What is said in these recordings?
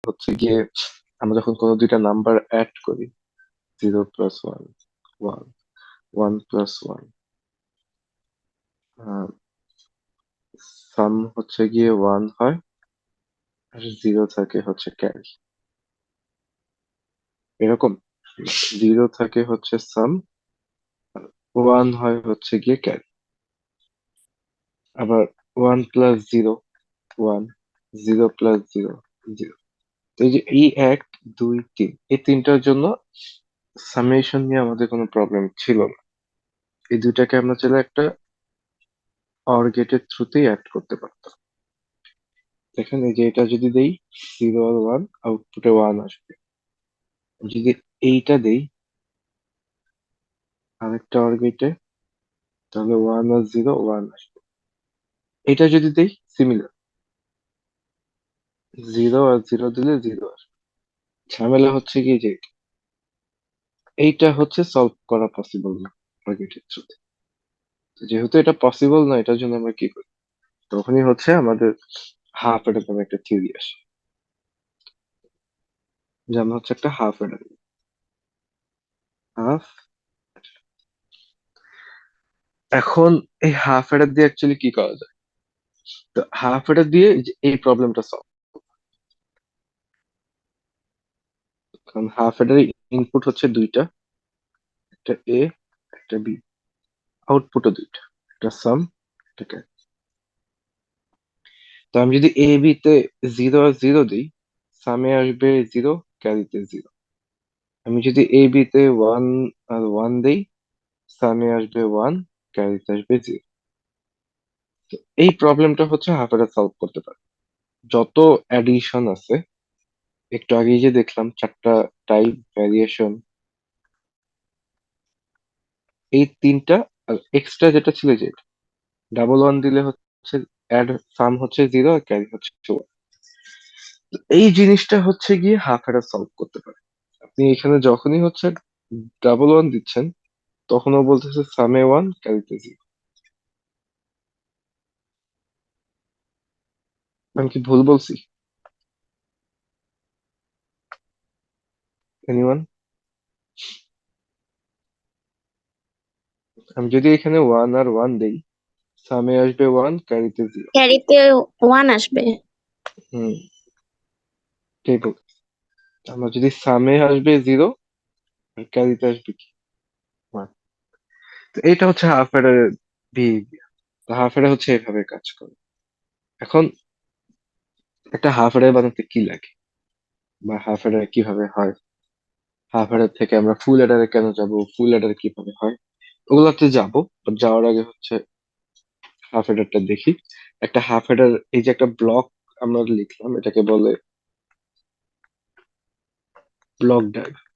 হচ্ছে গিয়ে আমরা যখন কোনো দুইটা নাম্বার অ্যাড করি, 0+1, 1, 1+1, সাম হচ্ছে গিয়ে 1 হয়, আর 0 থাকে হচ্ছে ক্যারি। এরকম 0 থাকে হচ্ছে সাম, 1 হয় হচ্ছে গিয়ে ক্যারি। আবার 1+0, 1, 0+0, 0। এই যে এই 1, 2, 3, এই তিনটার জন্য সামেশন নিয়ে আমাদের কোনো প্রবলেম ছিল না। এই দুইটাকে আমরা চাইলে একটা অর গেটের থ্রুতেই অ্যাড করতে পারতাম। দেখেন এই যে এটা যদি দেই 0 আর 1, আউটপুটে 1 আসবে। যদি এইটা দেই আরেকটা অর গেটে, তাহলে 1 আর 0, 1 আসবে। এটা যদি দেই সিমিলার, 0 আর 0 দিলে 0 আসবে। ঝামেলা হচ্ছে কি যে এইটা হচ্ছে সলভ করা পসিবল না অর গেটের থ্রুতে। যেহেতু এটা পসিবল না, এটার জন্য আমরা কি করি, তখনই হচ্ছে আমাদের হাফ এডার নামে একটা থিওরি আসে, যে আমরা হচ্ছে একটা হাফ এডার, হাফ। এখন এই হাফ এডার দিয়ে অ্যাকচুয়ালি কি করা যায়? তো হাফ এডার দিয়ে এই যে এই প্রবলেমটা সলভ, কারণ হাফ এডার ইনপুট হচ্ছে দুইটা, একটা এ, একটা বি, আউটপুটও দুইটা, একটা সাম, একটা ক্যারি। তো আমি যদি এ বি তে 0 আর 0 দিই, সামে আসবে 0, ক্যারিতে 0। আমি যদি এ বি তে 1 আর 1 দিই, সামে আসবে 1, ক্যারিতে আসবে 0। এই প্রবলেমটা হচ্ছে হাফ এডার সলভ করতে পারে। যত অ্যাডিশন আছে, একটু আগেই যে দেখলাম চারটা টাইপ ভ্যারিয়েশন, এই তিনটা আর এক্সট্রা যেটা ছিল, যে ডাবল 1 দিলে হচ্ছে অ্যাড, সাম হচ্ছে 0 আর ক্যারি হচ্ছে 1। এই জিনিসটা হচ্ছে গিয়ে হাফ এডার সলভ করতে পারে। আপনি এখানে যখনই হচ্ছে ডাবল 1 দিচ্ছেন, তখনও বলতেছে সামে 1, ক্যারিতে 0। আমি কি ভুল বলছি? এনিওয়ান? আমি যদি এখানে 1 আর 1 দেই, সামে আসবে 1, ক্যারিতে 0। ক্যারিতে ওয়ান আসবে। হুম, ঠিক বলছি। আমার যদি সামে আসবে 0, আর ক্যারিতে আসবে কি 1। তো এটা হচ্ছে হাফ এডার বিহেভিয়ার। তো হাফ এডার হচ্ছে এভাবে কাজ করে। এখন একটা হাফ এডার বানাতে কি লাগে, বা হাফ এডার কিভাবে হয়, হাফ এডার থেকে আমরা ফুল এডারে কেন যাব, ফুল এডার কিভাবে হয়, ওগুলোতে যাবো। But যাওয়ার আগে হচ্ছে হাফ এডারটা দেখি। একটা হাফ এডার, এই যে একটা ব্লক আমরা লিখলাম, এটাকে বলে ব্লক ডায়াগ্রাম।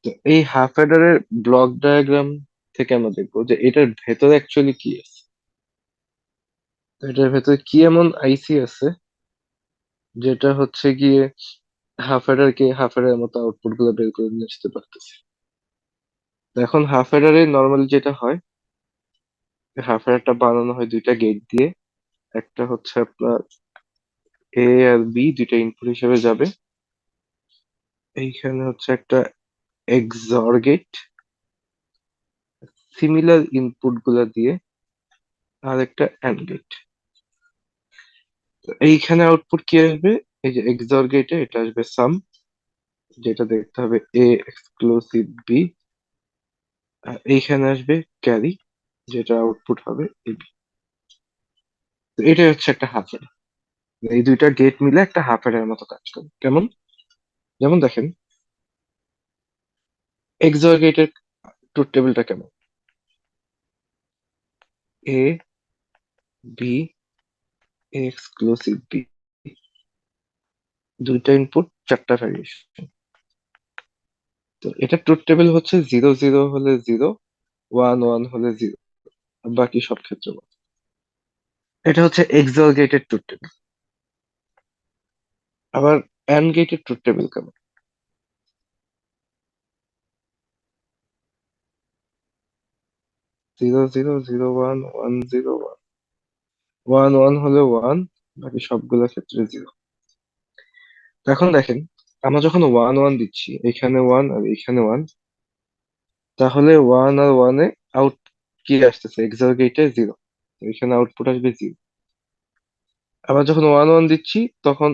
তো এই হাফ এডারের ব্লক ডায়াগ্রাম থেকে আমরা দেখবো যে এটার ভেতরে অ্যাকচুয়ালি কি আছে। তো এটার ভেতরে কি এমন আইসি আছে, যেটা হচ্ছে গিয়ে হাফ এডারকে হাফ এডারের মতো আউটপুট গুলো বের করে নিয়ে আসতে পারতেছে। তো এখন হাফ এডারে নর্মালি যেটা হয়, হাফ এডারটা বানানো হয় দুইটা গেট দিয়ে। একটা হচ্ছে আপনার এ আর বি, দুইটা ইনপুট হিসেবে যাবে। এইখানে হচ্ছে একটা এক্সঅর গেট, সিমিলার ইনপুট গুলা দিয়ে, আর একটা অ্যান্ড গেট। এইখানে আউটপুট কি আসবে? এই যে এক্সঅর গেটে এটা আসবে সাম, যেটা দেখতে হবে এ এক্সক্লুসিভ বি। আর এইখানে আসবে ক্যারি, যেটা আউটপুট হবে এ বি। তো এটাই হচ্ছে একটা হাফ এডার। এই দুইটা গেট মিলে একটা হাফ এডার মতো কাজ করে। কেমন? যেমন দেখেন, এক্সঅর গেটের ট্রুথ টেবিলটা কেমন, এ বি, এক্সক্লুসিভ বি, দুইটা ইনপুট, চারটা ভ্যারিয়েশন। তো এটা ট্রুথ টেবিল হচ্ছে 0 0 হলে 0, 1 1 হলে 0, বাকি সব ক্ষেত্রে 1। এটা হচ্ছে এক্সঅর গেটের ট্রুথ টেবিল। আবার অ্যান্ড গেটের ট্রুথ টেবিল কেমন, 0 0 0 1 1 0 1, 1 1 হলে 1, বাকি সবগুলোর ক্ষেত্রে 0। এখন দেখেন, আমরা যখন 1 1 দিচ্ছি, এখানে 1 আর এখানে 1, তাহলে 1 আর 1 এ আউট কি আসতেছে? এক্সর গেটে 0, এখানে আউটপুট আসবে 0। আবার যখন 1 1 দিচ্ছি, তখন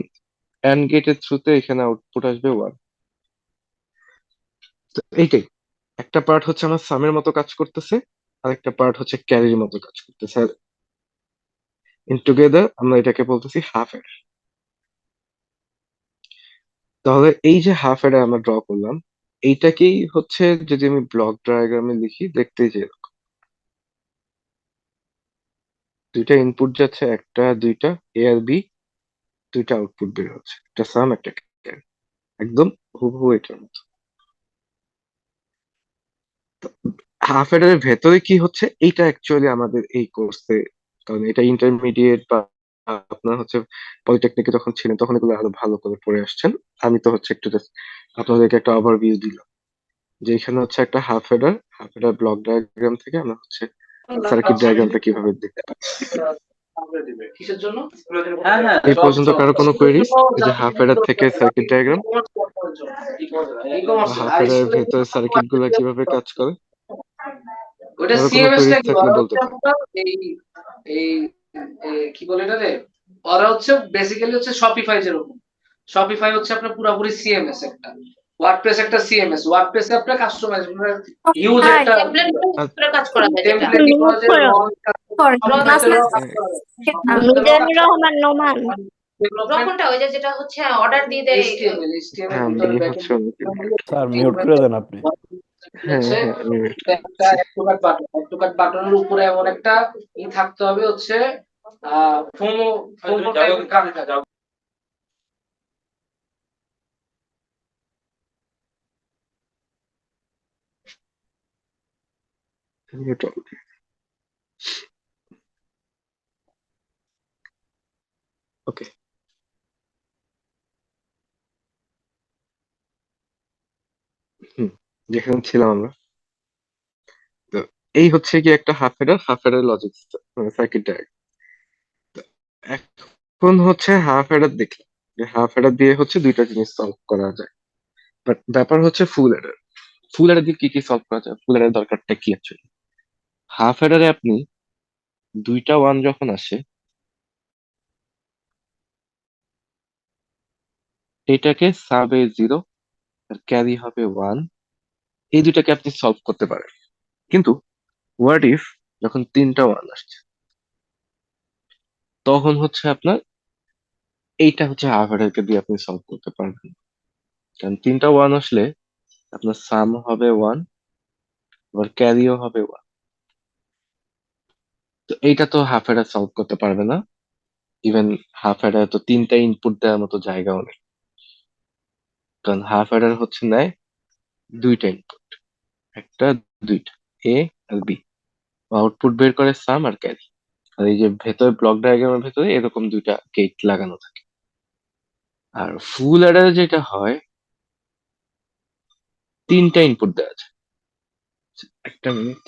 অ্যান্ড গেটের থ্রুতে এখানে আউটপুট আসবে 1। তো এইটাই, একটা পার্ট হচ্ছে আমার সামের মতো কাজ করতেছে, আর একটা পার্ট হচ্ছে ক্যারির মতো কাজ করতেছে, আর ইন টুগেদার আমরা এটাকে বলতেছি হাফ এডার। তাহলে এই যে হাফ এডার আমরা ড্র করলাম, এইটাকেই হচ্ছে যদি আমি ব্লক ডায়াগ্রামে লিখি, দেখতে যে এরকম। দুইটা ইনপুট যাচ্ছে, একটা দুইটা, এ আর বি, দুইটা আউটপুট বের হচ্ছে, একটা সাম একটা ক্যারি, একদম হুবহু এটার মতো। হাফ এডারের ভেতরে কি হচ্ছে, এইটা অ্যাকচুয়ালি আমাদের এই কোর্সে, কারণ এটা ইন্টারমিডিয়েট বা আপনার হচ্ছে পলিটেকনিকে যখন ছিলেন তখন এগুলো আরো ভালো করে পড়ে আসছেন। আমি তো হচ্ছে একটু just আপনাদেরকে একটা ওভারভিউ দিলাম যে এখানে হচ্ছে একটা হাফ এডার ব্লক ডায়াগ্রাম থেকে আমরা হচ্ছে সার্কিট ডায়াগ্রামটা কিভাবে দেখতে পাই। কিসের জন্য? হ্যাঁ হ্যাঁ, এই জব পর্যন্ত জব কারো কোনো স্কুলের কোয়েরিজ, জন্য এই যে যাতে হাফ এডার বিভিন্ন থেকে সার্কিট ডায়াগ্রাম বা ই-কমার্সে হাফ আর এডারের স্কুলের ভেতরে সার্কিট গুলা কিভাবে কাজ করে, ওটা কারো কোনো সিএমএস টা কোয়েরিজ কি থাকলে ওরা বলতে হচ্ছে পারেন। আপনার এই এই কি বলে এটা রে, ওরা হচ্ছে বেসিক্যালি হচ্ছে শপিফাই, যেরকম শপিফাই হচ্ছে আপনার পুরোপুরি সিএমএস একটা, ওয়ার্ডপ্রেস একটা সিএমএস, ওয়ার্ডপ্রেসে আপনার কাস্টমাইজ হিউজ হ্যাঁ, একটা টেমপ্লেট আর কাজ করা যায় যেটা। টেমপ্লেটিং করা যায়, করো। রনাস শপিফাইতে না, কাজ করা যায়, শপিফাইতে মিজানুর কাজ রহমান নোমান। ডেভেলপমেন্ট রকমটা ওই যে যেটা হচ্ছে অর্ডার দিয়ে দেয়। এইচটিএমএল হ্যাঁ, আমি ভিতরে হচ্ছে ব্যাকএন্ড স্যার মিউট করে দেন আপনি। হ্যাঁ হচ্ছে হ্যাঁ আমি wait একটা করছি। অ্যাড টু কার্ট বাটনের উপরে এমন একটা ই থাকতে হবে হচ্ছে ফোমো ফোমো টাইপ। ওকে, হুম, যেখানে ছিলাম আমরা, তো এই হচ্ছে কি একটা হাফ এডার লজিক সার্কিট ডায়াগ্রাম। এখন হচ্ছে হাফ এডার দেখলাম যে হাফ এডার দিয়ে হচ্ছে দুইটা জিনিস সলভ করা যায়, বাট ব্যাপার হচ্ছে ফুল এডার। ফুল এডার দিয়ে কি কি সলভ করা যায়, ফুল এডার দরকারটা কি অ্যাকচুয়ালি? হাফ এডারে আপনি দুইটা ওয়ান যখন আসে, এটাকে সাবে 0 আর ক্যারি হবে 1, এই দুইটাকে আপনি সলভ করতে পারেন। কিন্তু হোয়াট ইফ যখন তিনটা ওয়ান আসছে, তখন হচ্ছে আপনার এইটা হচ্ছে হাফ এডারকে দিয়ে আপনি সলভ করতে পারবেন না। কারণ তিনটা ওয়ান আসলে আপনার সাম হবে 1, আবার ক্যারিও হবে 1। তো এইটা তো হাফ এডার সলভ করতে পারবে না। ইভেন হাফ এডার তো তিনটা ইনপুট দেওয়ার মতো জায়গাও নেই, কারণ হাফ এডার হচ্ছে নেয় দুইটা ইনপুট, একটা দুইটা, এ আর বি, আউটপুট বের করে সাম আর ক্যারি। আর এই যে ভেতরে ব্লক ডায়াগ্রামের ভেতরে এরকম দুইটা গেট লাগানো থাকে। আর ফুল অ্যাডারে যেটা হয়, তিনটা ইনপুট দেওয়া আছে। একটা মিনিট।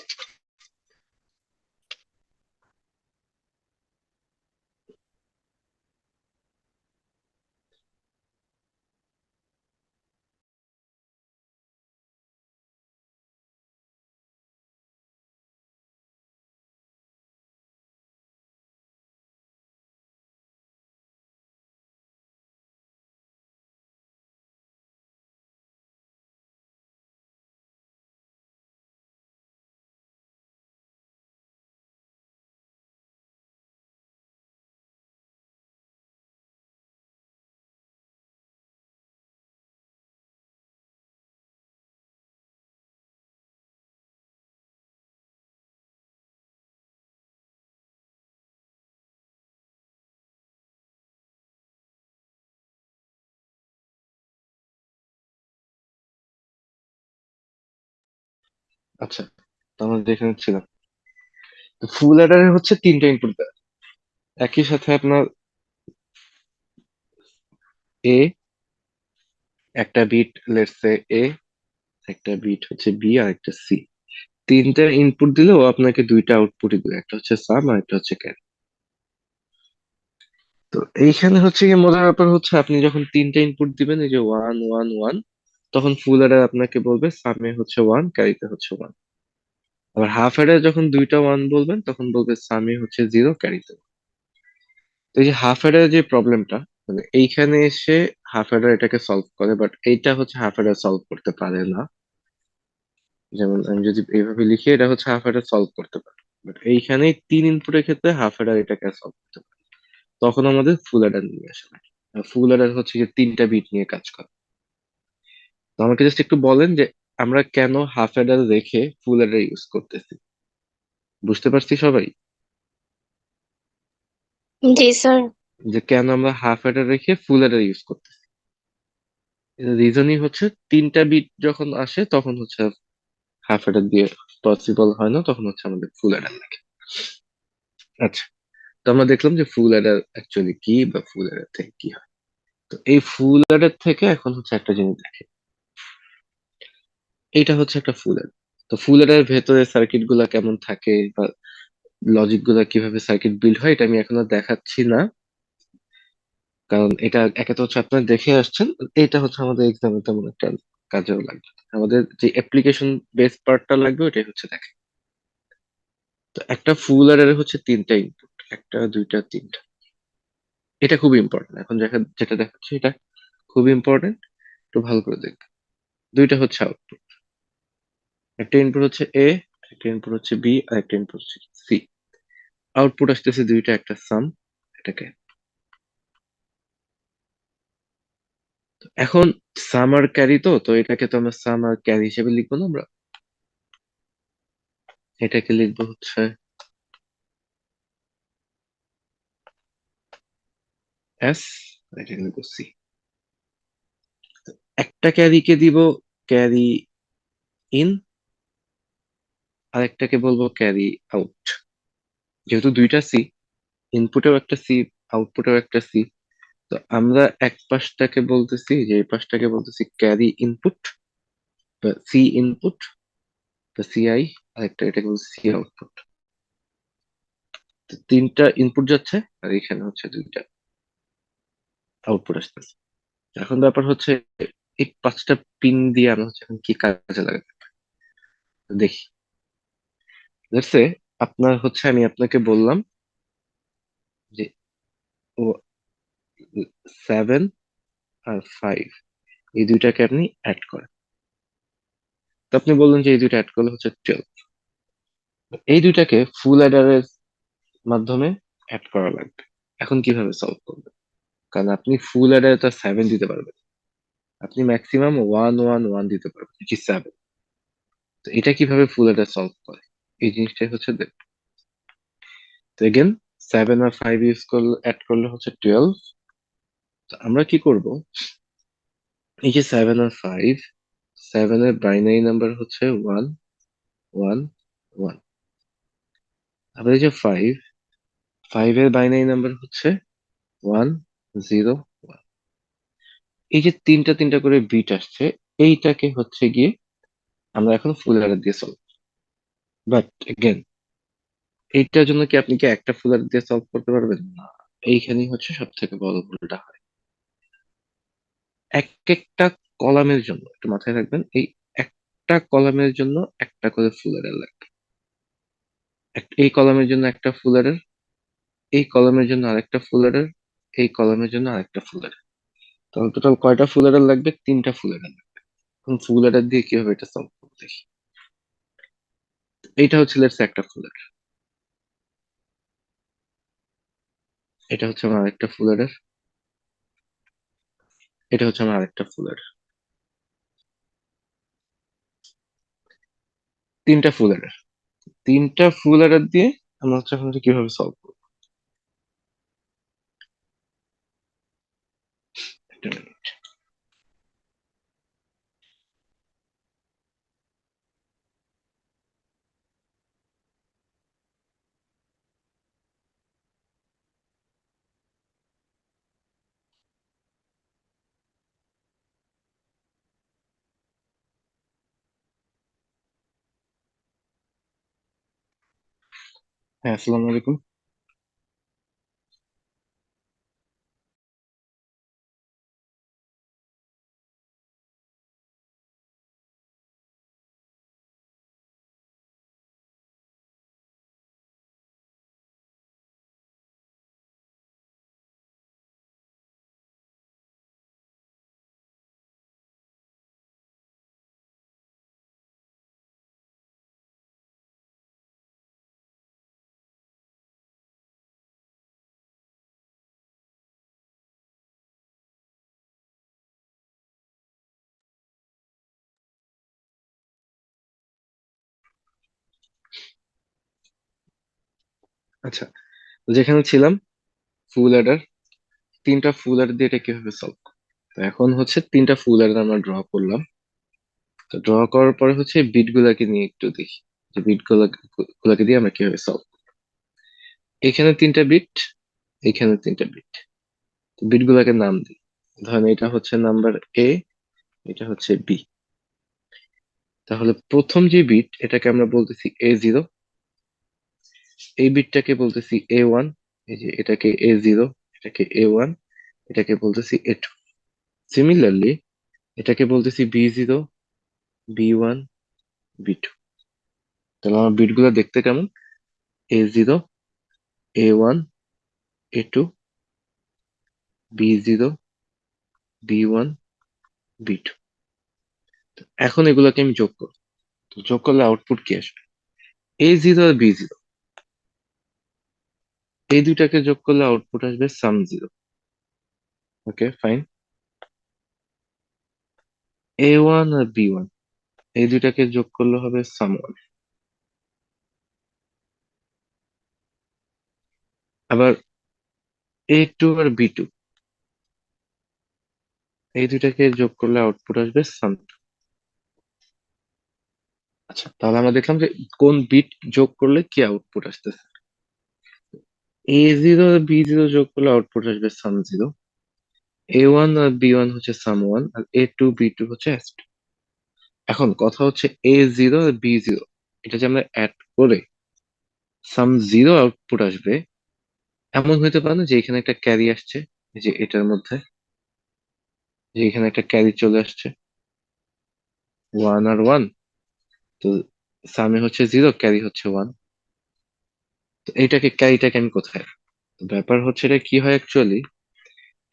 আচ্ছা, তো আমরা যেখানে ছিলাম, ফুল অ্যাডারে হচ্ছে তিনটা ইনপুট দেওয়া আছে। একই সাথে আপনার এ, একটা বিট লেটস সে এ, একটা বিট হচ্ছে বি, আর একটা সি। তিনটা ইনপুট দিলেও আপনাকে দুইটা আউটপুটই দেবে, একটা হচ্ছে সাম আর একটা হচ্ছে ক্যারি। তো এইখানে হচ্ছে কি মজার ব্যাপার হচ্ছে আপনি যখন তিনটা ইনপুট দিবেন এই যে ওয়ান ওয়ান ওয়ান, তখন ফুল অ্যাডার আপনাকে বলবে সামে হচ্ছে ওয়ান, ক্যারিতে হচ্ছে ওয়ান। আবার হাফ অ্যাডার যখন দুইটা ওয়ান বলবেন তখন বলবে সামে হচ্ছে জিরো, ক্যারিতে। তো এই যে হাফ অ্যাডার যে প্রবলেমটা, মানে এইখানে এসে হাফ অ্যাডার এটাকে সলভ করে, বাট এইটা হচ্ছে হাফ অ্যাডার সলভ করতে পারে না। যেমন আমি যদি এইভাবে লিখি এটা হচ্ছে হাফ অ্যাডার সলভ করতে পারে, বাট এইখানে তিন ইনপুটের ক্ষেত্রে হাফ অ্যাডার এটাকে সলভ করতে পারে। তখন আমাদের ফুল অ্যাডার নিয়ে আসে। ফুল অ্যাডার হচ্ছে যে তিনটা বিট নিয়ে কাজ করে। তো আমাকে জাস্ট একটু বলেন যে আমরা কেন হাফ অ্যাডার রেখে ফুল অ্যাডার ইউজ করতেছি? বুঝতে পারছি সবাই জি স্যার। যে কেন আমরা হাফ অ্যাডার রেখে ফুল অ্যাডার ইউজ করতেছি? রিজনই হচ্ছে তিনটা বিট যখন আসে তখন হচ্ছে হাফ অ্যাডার দিয়ে পসিবল হয় না, তখন হচ্ছে আমাদের ফুল অ্যাডার লাগে। আচ্ছা, তো আমরা দেখলাম যে ফুল অ্যাডার অ্যাকচুয়ালি কি বা ফুল অ্যাডার থেকে কি হয়। তো এই ফুল অ্যাডার থেকে এখন হচ্ছে একটা জিনিস দেখে, এইটা হচ্ছে একটা ফুল অ্যাডার। তো ফুল অ্যাডার ভেতরে সার্কিট গুলা কেমন থাকে বা লজিক গুলা কিভাবে সার্কিট বিল্ড হয় এটা আমি এখন আর দেখাচ্ছি না, কারণ এটা একে তো হচ্ছে আপনারা দেখে আসছেন, এটা হচ্ছে আমাদের এক্সামে তেমন একটা কাজেও লাগবে না। আমাদের যে অ্যাপ্লিকেশন বেস পার্টটা লাগবে ওটাই হচ্ছে দেখে। তো একটা ফুল অ্যাডারে হচ্ছে তিনটা ইনপুট, একটা দুইটা তিনটা। এটা খুব ইম্পর্টেন্ট, এখন যেটা দেখাচ্ছি এটা খুব ইম্পর্টেন্ট, একটু ভালো করে দেখবেন। দুইটা হচ্ছে আউটপুট, একটা ইনপুট হচ্ছে এ, একটা ইনপুট হচ্ছে বি, আর একটা ইনপুট হচ্ছে সি। আউটপুট আসতেছে দুইটা, একটা সাম, এটাকে। এখন সাম আর ক্যারি, তো তো এটাকে তো আমরা সাম আর ক্যারি হিসেবে লিখবো না আমরা, এটাকে লিখবো হচ্ছে এস, এটা লিখবো সি। একটা ক্যারিকে দিব ক্যারি ইন, আর একটাকে বলবো ক্যারি আউট। যেহেতু দুইটা সি, ইনপুটেও একটা সি, আউটপুটেও একটা সি, তো আমরা এক পাশটাকে বলতেছি, যে এই পাশটাকে বলতেছি ক্যারি ইনপুট বা সি ইনপুট বা সিআই, আর একটা এটাকে বলছি সি আউটপুট। তো তিনটা ইনপুট যাচ্ছে আর এখানে হচ্ছে দুইটা আউটপুট আসতেছে। এখন ব্যাপার হচ্ছে এই পাঁচটা পিন দিয়ে আমরা হচ্ছে এখন কি কাজে লাগাতে পারি দেখি। লেটস সে আপনার হচ্ছে, আমি আপনাকে বললাম যে ও 7 আর 5 এই দুইটাকে আপনি অ্যাড করেন। তো আপনি বললেন যে এই দুইটা অ্যাড করলে হচ্ছে 12। এই দুইটাকে ফুল অ্যাডারের মাধ্যমে অ্যাড করা লাগবে। এখন কিভাবে সলভ করবেন? কারণ আপনি ফুল অ্যাডারে তো 7 দিতে পারবেন, আপনি ম্যাক্সিমাম 1 1 1 দিতে পারবেন, which is 7। তো এটা কিভাবে ফুল অ্যাডার সলভ করে এই জিনিসটাই হচ্ছে দেখবেন। তো এগেন 7 আর 5 ইউজ করলে অ্যাড করলে হচ্ছে 12। তো আমরা কি করব, এই যে 7 আর 5, 7 এর বাইনারি নাম্বার হচ্ছে 1 1 1। আবার এই যে 5, 5 এর বাইনারি নাম্বার হচ্ছে 1 0 1। এই যে তিনটা তিনটা করে বিট আসছে, এইটাকে হচ্ছে গিয়ে আমরা এখন ফুল অ্যাডার দিয়ে সলভ। বাট এগেন, এইটার জন্য কি আপনি কি একটা ফুল অ্যাডার দিয়ে সলভ করতে পারবেন না? এইখানেই হচ্ছে সব থেকে বড় ভুলটা হয়। এক একটা কলামের জন্য একটু মাথায় রাখবেন, এই একটা কলামের জন্য একটা করে ফুল অ্যাডার লাগবে। এই কলামের জন্য একটা ফুল অ্যাডার, এই কলামের জন্য আরেকটা ফুল অ্যাডার, এই কলামের জন্য আরেকটা ফুল অ্যাডার। তাহলে টোটাল কয়টা ফুল অ্যাডার লাগবে? তিনটা ফুল অ্যাডার লাগবে। এখন ফুল অ্যাডার দিয়ে কিভাবে এটা সলভ করবো দেখি। এইটা হচ্ছে লেটস একটা ফুল অ্যাডার, এটা হচ্ছে আমার আরেকটা ফুল অ্যাডার, এটা হচ্ছে আমার আরেকটা ফুল অ্যাডার। তিনটা ফুল অ্যাডার, তিনটা ফুল অ্যাডার দিয়ে আমরা হচ্ছে এখন এটা কিভাবে সলভ করবো। একটা minute। হ্যাঁ, আসসালামু আলাইকুম। আচ্ছা, তো যেখানে ছিলাম ফুল অ্যাডার, তিনটা ফুল অ্যাডার দিয়ে এটা কিভাবে সলভ। তো এখন হচ্ছে তিনটা ফুল অ্যাডার আমরা ড্র করলাম। তো ড্র করার পরে হচ্ছে বিট গুলাকে নিয়ে একটু দেখি যে বিট গুলাকে দিয়ে আমরা কিভাবে সলভ। এখানে তিনটা বিট, এখানে তিনটা বিট, বিট গুলাকে নাম দিই। ধরেন এটা হচ্ছে নাম্বার এ, এটা হচ্ছে বি। তাহলে প্রথম যে বিট এটাকে আমরা বলতেছি A0, এই বিটটাকে বলতেছি A1, এই যে এটাকে A0, এটাকে A1, এটাকে বলতেছি A2। সিমিলারলি এটাকে বলতেছি B0, B1, B2। তাহলে আমার বিট গুলো দেখতে কেমন? A0, A1, A2, B0, B1, B2। এখন এগুলোকে আমি যোগ করব। তো যোগ করলে আউটপুট কি আসবে? A0 আর B0, এই দুইটাকে যোগ করলে আউটপুট আসবে সাম জিরো। ওকে, ফাইন। A1 আর B1, এই দুইটাকে যোগ করলে হবে সাম ওয়ান। আবার A2 আর B2, এই দুইটাকে যোগ করলে আউটপুট আসবে সাম টু। আচ্ছা, তাহলে আমরা দেখলাম যে কোন বিট যোগ করলে কি আউটপুট আসতেছে। A0 আর B0 যোগ করলে আউটপুট আসবে সাম জিরো। A1 আর B1 হচ্ছে সাম ওয়ান, আর A2 B2 হচ্ছে S2। এখন কথা হচ্ছে A0 আর B0, এটা যে আমরা অ্যাড করে সাম জিরো আউটপুট আসবে, এমন হইতে পারে না যে এখানে একটা ক্যারি আসছে, এই যে এটার মধ্যে, যে এখানে একটা ক্যারি চলে আসছে, ওয়ান আর ওয়ান। তো সামে হচ্ছে জিরো, ক্যারি হচ্ছে ওয়ান। তো এইটাকে ক্যারিটাকে আমি কোথায় রাখবো? তো ব্যাপার হচ্ছে এটা কি হয় অ্যাকচুয়ালি,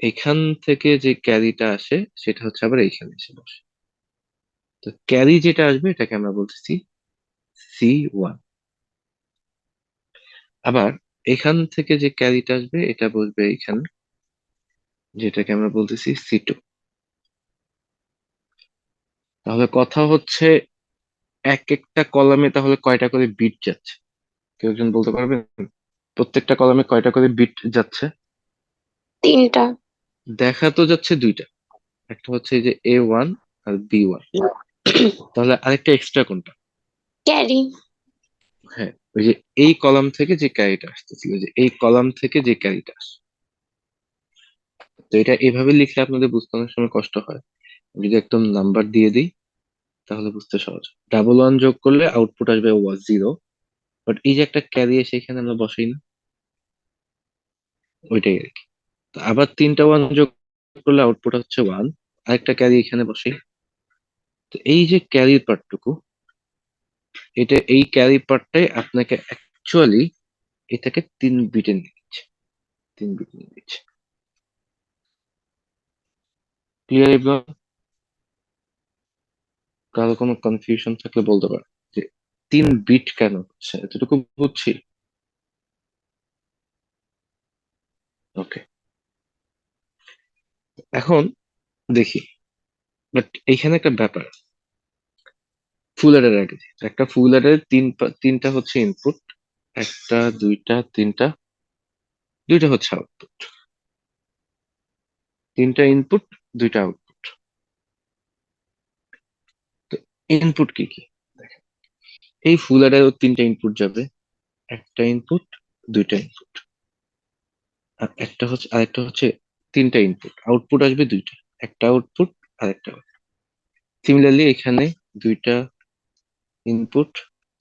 এখান থেকে যে ক্যারিটা আসে সেটা হচ্ছে আবার এইখানে এসে বসে। তো ক্যারি যেটা আসবে এটাকে আমরা বলতেছি C1। আবার এখান থেকে যে ক্যারিটা আসবে এটা বসবে এইখানে, যেটাকে আমরা বলতেছি C2। তাহলে কথা হচ্ছে এক একটা কলামে তাহলে কয়টা করে বিট যাচ্ছে, কেউ একজন বলতে পারবেন? প্রত্যেকটা কলামে কয়টা করে বিট যাচ্ছে? 3টা। দেখা তো যাচ্ছে দুইটা, একটা হচ্ছে এই যে A1 আর B1। তাহলে আরেকটা এক্সট্রা কোনটা? ক্যারি। হ্যাঁ, ওই যে এই কলাম থেকে যে ক্যারিটা আসতেছিল, যে এই কলাম থেকে যে ক্যারিটা আসে। তো এটা এভাবে লিখলে আপনাদের বুঝতে অনেক সময় কষ্ট হয়। আমি যদি একদম নাম্বার দিয়ে দিই তাহলে বুঝতে সহজ। ডাবল ওয়ান যোগ করলে আউটপুট আসবে জিরো, বাট এই যে একটা ক্যারি এসে এখানে আমরা বসাই না, ওইটাই আর কি। তো আবার তিনটা ওয়ান যোগ করলে আউটপুট হচ্ছে ওয়ান, আরেকটা ক্যারি এখানে বসে। তো এই যে ক্যারির পার্টটুকু, এটা এই ক্যারি পার্টটাই আপনাকে অ্যাকচুয়ালি এটাকে 3 বিটে নিয়ে দিচ্ছে, 3 বিট নিয়ে দিচ্ছে। ক্লিয়ার এবার? কারো কোনো কনফিউশন থাকলে বলতে পারে যে 3 বিট কেন হচ্ছে, এতটুকু বুঝছি। ওকে, এখন দেখি, বাট এইখানে একটা ব্যাপার। ফুল অ্যাডার আগে দেখি। একটা ফুল অ্যাডারের তিনটা হচ্ছে ইনপুট, একটা দুইটা তিনটা, দুইটা হচ্ছে আউটপুট। তিনটা ইনপুট, দুইটা আউটপুট। তো ইনপুট কি কি দেখেন, এই ফুল অ্যাডারেও তিনটা ইনপুট যাবে, একটা ইনপুট, দুইটা ইনপুট। আর একটা হচ্ছে আরেকটা হচ্ছে তিনটা ইনপুট, আউটপুট আসবে দুইটা, একটা আউটপুট আর একটা। সিমিলারলি এখানে দুইটা ইনপুট,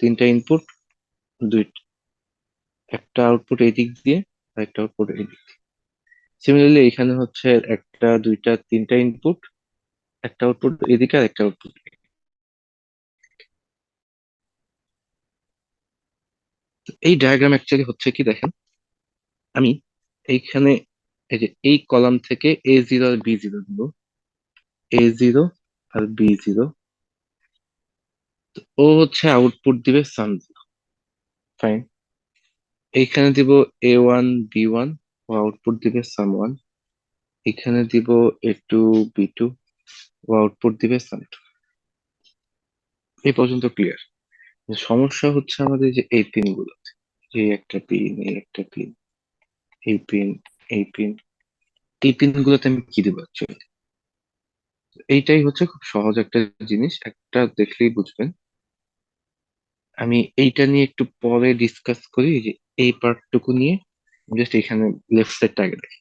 তিনটা ইনপুট, দুইটা, একটা আউটপুট এই দিক দিয়ে আর একটা আউটপুট এই দিক দিয়ে। সিমিলারলি এখানে হচ্ছে একটা দুইটা তিনটা ইনপুট, একটা আউটপুট এদিকে আর একটা আউটপুট। এই ডায়াগ্রাম অ্যাকচুয়ালি হচ্ছে কি দেখেন, আমি এইখানে এই যে এই কলাম থেকে A0 আর B0 দিব, A0 আর B0। ও হচ্ছে আউটপুট দিবে সাম জিরো, ফাইন। এইখানে দিব A1 B1, ও আউটপুট দিবে সাম ওয়ান। এখানে দিব A2 B2, ও আউটপুট দিবে সাম টু। এই পর্যন্ত ক্লিয়ার? সমস্যা হচ্ছে আমাদের যে এই পিনগুলো, এই একটা পিন, এই একটা পিন, এই পিন, এই পিন, এই পিন গুলোতে আমি কি দেবো অ্যাকচুয়ালি? এইটাই হচ্ছে খুব সহজ একটা জিনিস, একটা দেখলেই বুঝবেন। আমি এইটা নিয়ে একটু পরে ডিসকাস করি, যে এই পার্টটুকু নিয়ে জাস্ট এখানে লেফট সাইডটা আগে দেখি।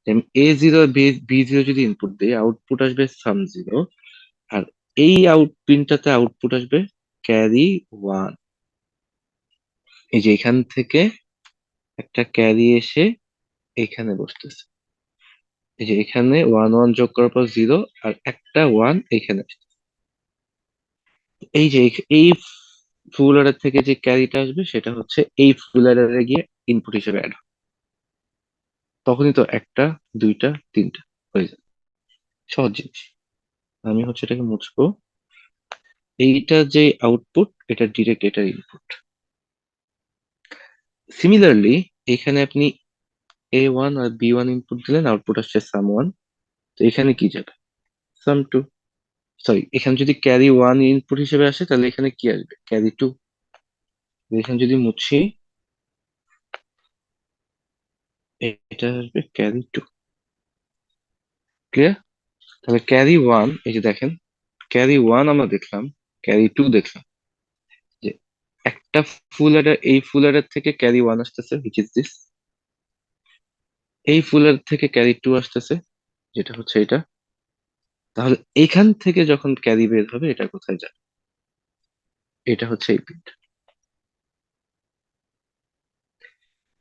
আমি A0 B0 যদি ইনপুট দিই, আউটপুট আসবে সাম জিরো। আর এই পিনটাতে আউটপুট আসবে ক্যারি ওয়ান। এই যে এখান থেকে একটা ক্যারি এসে এখানে বসতেছে। এই যে এখানে ওয়ান ওয়ান যোগ করার পর জিরো, আর একটা ওয়ান এখানে আসতেছে। এই যে এই ফুল অ্যাডার থেকে যে ক্যারিটা আসবে সেটা হচ্ছে এই ফুল অ্যাডারে গিয়ে ইনপুট হিসেবে অ্যাড হবে। তখনই তো একটা, দুইটা, তিনটা হয়ে যাবে। সহজ জিনিস। আমি হচ্ছে এটাকে মুছবো। এইটা যে আউটপুট, এটা ডিরেক্ট এটার ইনপুট। সিমিলারলি এখানে আপনি A1 আর B1 ইনপুট দিলেন, আউটপুট আসছে সাম ওয়ান। তো এখানে কি যাবে? সাম টু। সরি, এখানে যদি ক্যারি ওয়ান ইনপুট হিসেবে আসে তাহলে এখানে কি আসবে? Carry two. এখানে যদি মুছি, এটা আসবে ক্যারি টু। ক্লিয়ার? তাহলে ক্যারি ওয়ান, এই যে দেখেন, ক্যারি ওয়ান আমরা দেখলাম, ক্যারি টু দেখলাম, যে একটা ফুল অ্যাডার, এই ফুল অ্যাডার থেকে ক্যারি ওয়ান আসতেছে, হুইচ ইজ দিস। এই ফুল অ্যাডার থেকে ক্যারি টু আসতেছে, যেটা হচ্ছে এটা। তাহলে এখান থেকে যখন ক্যারি বের হবে, এটা কোথায় যাবে? এটা হচ্ছে এই পিনটা।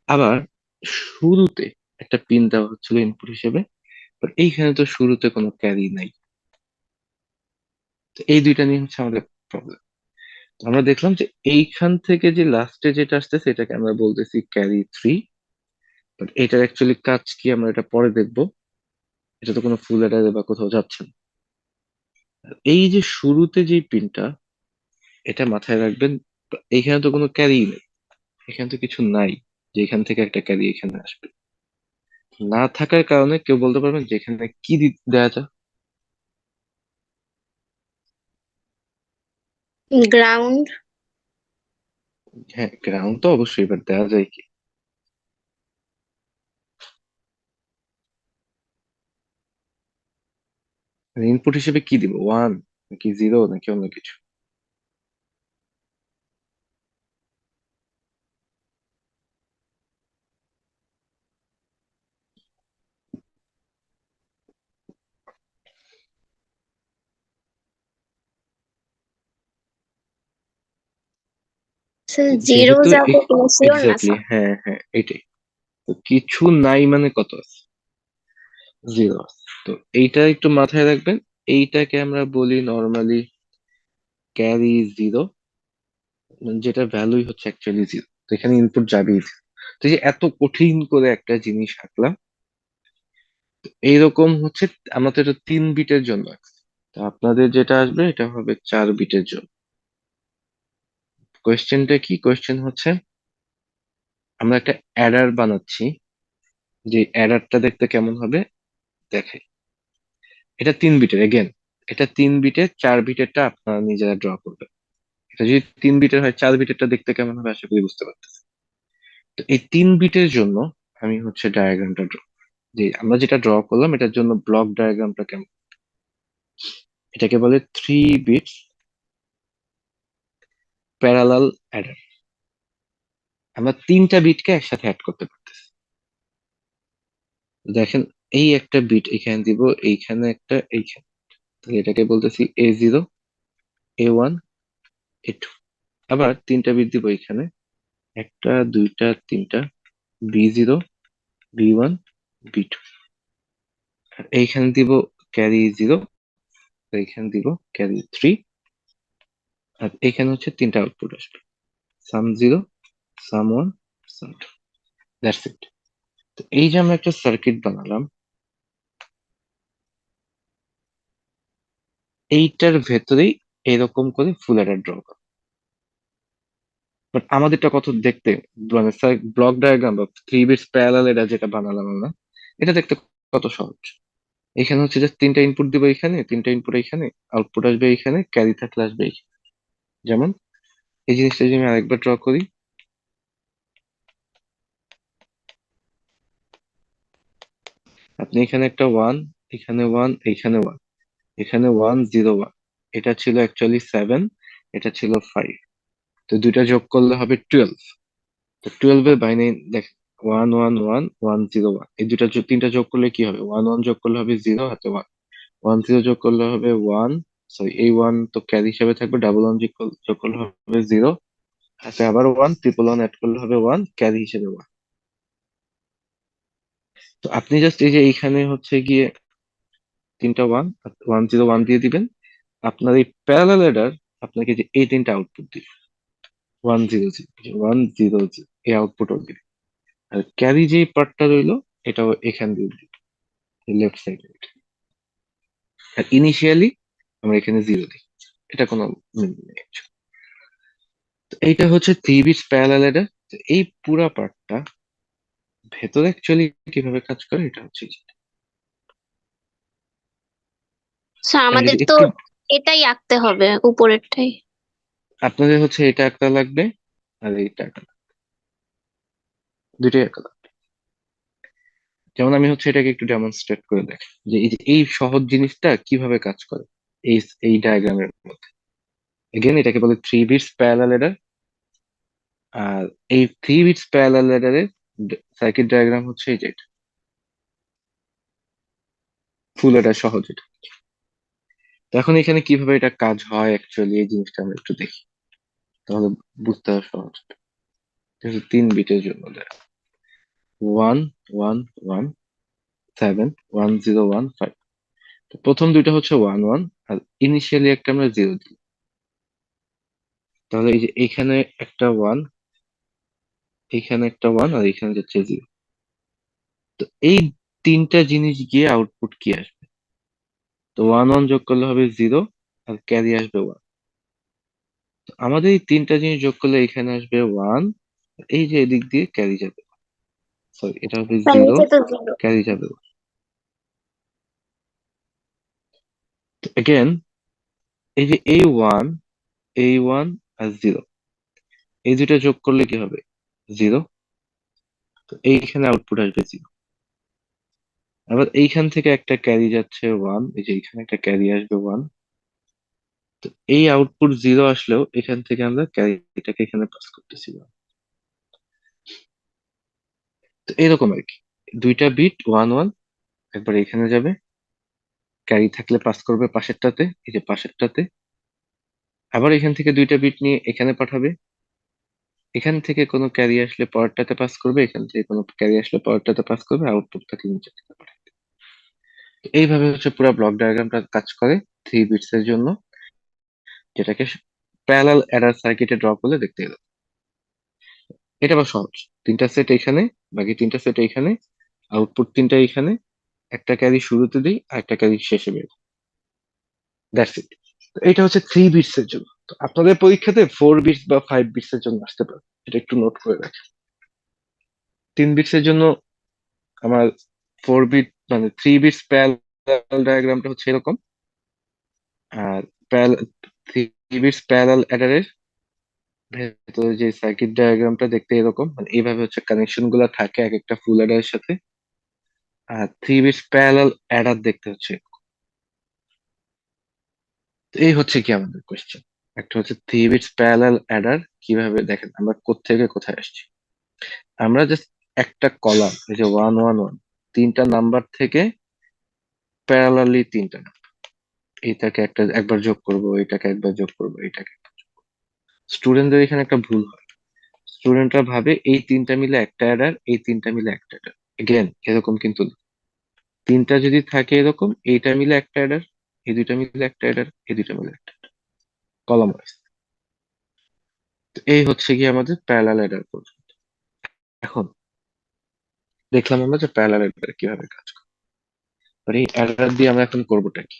আবার শুরুতে একটা পিন দেওয়া হচ্ছিল ইনপুট হিসেবে, বাট এইখানে তো শুরুতে কোনো ক্যারি নাই। তো এই দুইটা নিয়ে হচ্ছে আমাদের প্রবলেম। আমরা দেখলাম যে এইখান থেকে যে লাস্টে যেটা আসতেছে এটাকে আমরা বলতেছি ক্যারি থ্রি। বাট এটার অ্যাকচুয়ালি কাজ কি আমরা এটা পরে দেখবো। এটা তো কোনো ফুল অ্যাডারে বা কোথাও যাচ্ছে না। আর এই যে শুরুতে যে পিনটা, এটা মাথায় রাখবেন। এইখানে তো কোনো ক্যারি নেই, এখানে তো কিছু নাই যে এখান থেকে একটা ক্যারি এখানে আসবে। না থাকার কারণে কেউ বলতে পারবেন যে এখানে কি দেয়া যায়? গ্রাউন্ড। হ্যাঁ, গ্রাউন্ড তো অবশ্যই, এবার দেওয়া যায় কি? ইনপুট হিসেবে কি দিব? ওয়ান নাকি জিরো নাকি অন্য কিছু? জিরো যেহেতু যাবে কিনা শিওর না এক্স্যাক্টলি, স্যার। হ্যাঁ হ্যাঁ এটাই। তো কিছু নাই মানে কত আছে? জিরো। তো এইটা একটু মাথায় রাখবেন। এইটাকে আমরা বলি নর্মালি ক্যারি জিরো, যেটা ভ্যালুই হচ্ছে অ্যাকচুয়ালি জিরো। তো এখানে ইনপুট যাবেই zero। তো এই যে এত কঠিন করে একটা জিনিস আঁকলাম, এইরকম হচ্ছে। আমরা তো এটা 3 বিটের জন্য আঁকছি। তো আপনাদের যেটা আসবে এটা হবে 4 বিটের জন্য। কোয়েশ্চেনটা কি? কোয়েশ্চেন হচ্ছে আমরা একটা অ্যাডার বানাচ্ছি, যে অ্যাডারটা দেখতে কেমন হবে দেখে। এটা 3 বিটের, এগেন এটা 3 বিটের, 4 বিটেরটা আপনারা নিজেরা ড্র করবেন। এটা যদি 3 বিটের হয়, 4 বিটেরটা দেখতে কেমন হবে আশা করি বুঝতে পারতেছি। তো এই 3 বিটের জন্য আমি হচ্ছে ডায়াগ্রামটা ড্র, যে আমরা যেটা ড্র করলাম এটার জন্য ব্লক ডায়াগ্রামটা কেমন। এটাকে বলে 3 বিটস প্যারালাল অ্যাডার। আমরা 3টা বিটকে একসাথে অ্যাড করতে পারতেছি। দেখেন, এই একটা বিট এখানে দিব, এইখানে একটা, এইখানে। তাহলে এটাকে বলতেছি A0, A1, A2। আবার 3টা বিট দিব এখানে, একটা, দুইটা, তিনটা, B0, B1, B2। আর এইখানে দিব ক্যারি জিরো, এইখানে দিব ক্যারি থ্রি। আর এখানে হচ্ছে 3টা আউটপুট আসবে, sum zero, sum one, sum two. That's it. তো এই যে আমরা একটা সার্কিট বানালাম, এইটার ভেতরেই এরকম করে ফুল অ্যাডার ড্র করা। বাট আমাদেরটা কত দেখতে, মানে ব্লক ডায়াগ্রাম বা 3 বিটস প্যারালাল এটা যেটা বানালাম আমরা, এটা দেখতে কত সহজ। এখানে হচ্ছে যে 3টা ইনপুট দিব, এখানে 3টা ইনপুট, এখানে আউটপুট আসবে, এখানে ক্যারি থাকলে আসবে এইখানে। যেমন এই জিনিসটা যদি আমি আরেকবার ড্র করি, আপনি এখানে একটা 1, এখানে 1, এখানে 1, এখানে 1 0 1, এটা ছিল অ্যাকচুয়ালি 7, এটা ছিল 5। তো দুইটা যোগ করলে হবে 12। তো 12 এর বাইনারি দেখ, 1 1 1 1 0 1, এই তিনটা যোগ করলে কি হবে? 1 1 যোগ করলে হবে 0, হাতে 1, 1 0 যোগ করলে হবে 1, সরি এই 1 তো ক্যারি হিসেবে থাকবে, ডাবল 1 যোগ করলে হবে 0, হাতে আবার 1, ট্রিপল 1 অ্যাড করলে হবে 1, ক্যারি হিসেবে 1। তো আপনি জাস্ট এই যে এইখানে হচ্ছে গিয়ে তিনটা 1 1 0 1 দিয়ে দিবেন। আপনার এই প্যারালাল অ্যাডার আপনাকে যে এই তিনটা আউটপুট দিবে, 1 0 0 1 0 0, এই আউটপুট দিবে। আর ক্যারি যে পার্টটা রইলো এটাও এখান দিয়ে দিবে, লেফট সাইডে। আর ইনিশিয়ালি আমরা এখানে 0 দিই, এটা কোনো meaning নেই actually। তো এইটা হচ্ছে 3 বিটস প্যারালাল অ্যাডার। তো এই পুরা পার্টটা ভেতরে অ্যাকচুয়ালি কিভাবে কাজ করে এটা হচ্ছে এই যে, স্যার আমি আমাদের যদি তো একটু, এটাই আঁকতে হবে, উপরেরটাই। আপনাদের হচ্ছে এটা একটা লাগবে আর এইটা একটা লাগবে, দুইটাই একটা লাগবে। যেমন আমি হচ্ছে এটাকে একটু ডেমনস্ট্রেট করে দেখি যে এই সহজ জিনিসটা কিভাবে কাজ করে এই এই ডায়াগ্রামের মধ্যে। এগেন এটাকে বলে 3 বিটস প্যারালাল অ্যাডার। আর এই 3 বিটস প্যারালাল অ্যাডারের সার্কিট ডায়াগ্রাম হচ্ছে এই যে এটা, ফুল অ্যাডার সহজ এটা। তো এখন এখানে কিভাবে এটা কাজ হয় অ্যাকচুয়ালি এই জিনিসটা আমরা একটু দেখি, তাহলে বুঝতে হবে সহজ। 3 বিটের জন্য দেয় 1 1 1 7 1 0 1 5। তো প্রথম দুইটা হচ্ছে 1 1, আর ইনিশিয়ালি একটা আমরা 0 দিই। তাহলে এই যে এখানে একটা 1, এখানে একটা 1, আর এখানে যাচ্ছে 0। তো এই তিনটা জিনিস গিয়ে আউটপুট কি আসবে? তো 1 1 যোগ করলে হবে 0, আর ক্যারি আসবে 1। তো আমাদের এই তিনটা জিনিস যোগ করলে এখানে আসবে 1, এই যে এদিক দিয়ে ক্যারি যাবে, সরি এটা হবে স্যার 0, নিচে তো 0। ক্যারি যাবে 1। তো এগেন এই যে এই 1 আর 0, এই দুইটা যোগ করলে কি হবে? 0। তো এইখানে আউটপুট আসবে 0। আবার এইখান থেকে একটা ক্যারি যাচ্ছে 1, এই যে এখানে একটা ক্যারি আসবে 1। তো এই আউটপুট 0 আসলেও এখান থেকে আমরা ক্যারিটাকে এখানে পাস করতেছি 1। তো এরকম আর কি, দুইটা বিট 1 1 একবার এখানে যাবে, ক্যারি থাকলে পাস করবে পাশেরটাতে, এই যে পাশেরটাতে। আবার এখান থেকে দুইটা বিট নিয়ে এখানে পাঠাবে, এখান থেকে কোনো ক্যারি আসলে পরেরটাতে পাস করবে, এখান থেকে কোনো ক্যারি আসলে পরেরটাতে পাস করবে, আউটপুট থাকে নিচে থেকে পাঠাবে। তো এইভাবে হচ্ছে পুরো ব্লক ডায়াগ্রামটা কাজ করে 3 বিটস এর জন্য, যেটাকে প্যারালাল অ্যাডার সার্কিটে ড্র করলে দেখতে গেল। এটা আবার সহজ, তিনটা সেট এখানে, বাকি তিনটা সেট এখানে, আউটপুট তিনটা এখানে, একটা ক্যারি শুরুতে দিই আর একটা ক্যারি শেষে বের, দ্যাটস ইট। এটা হচ্ছে 3 বিটস এর জন্য। তো আপনাদের পরীক্ষাতে 4 বিটস বা 5 বিটস এর জন্য আসতে পারে, এটা একটু নোট করে রাখেন। 3 বিটস এর জন্য আমার 4 বিট মানে 3 বিটস প্যারালাল ডায়াগ্রামটা হচ্ছে এরকম। আর 3 বিটস প্যারালাল অ্যাডারের ভেতরে যে সার্কিট ডায়াগ্রামটা দেখতে এরকম, মানে এইভাবে হচ্ছে কানেকশন গুলা থাকে এক একটা ফুল অ্যাডারের সাথে। আর 3 বিটস প্যারালাল অ্যাডার দেখতে হচ্ছে এরকম। তো এই হচ্ছে কি আমাদের কোয়েশ্চেন, একটা হচ্ছে 3 বিটস প্যারালাল অ্যাডার কিভাবে দেখেন, আমরা কোত্থেকে কোথায় আসছি। আমরা জাস্ট একটা কলাম, এই যে 1 1 1, তিনটা নাম্বার থেকে প্যারালালি তিনটা নাম্বার, এটাকে একবার যোগ করব, এটাকে একবার যোগ করব, এটাকে। স্টুডেন্টদের এখানে একটা ভুল হয়, স্টুডেন্টরা ভাবে এই তিনটা মিলে একটা অ্যাডার, এই তিনটা মিলে একটা অ্যাডার। এগেন এরকম কিন্তু না। তিনটা যদি থাকে এরকম, এইটা মিলে একটা অ্যাডার, এই দুইটা মিলে একটা অ্যাডার, এই দুইটা মিলে একটা কলাম ওয়াইজ। এই হচ্ছে কি আমাদের প্যারালাল অ্যাডার পর্যন্ত। এখন দেখলাম আমরা যে প্যারালাল অ্যাডার কিভাবে কাজ করে, আর এই অ্যাডার দিয়ে আমরা এখন করবোটা কি,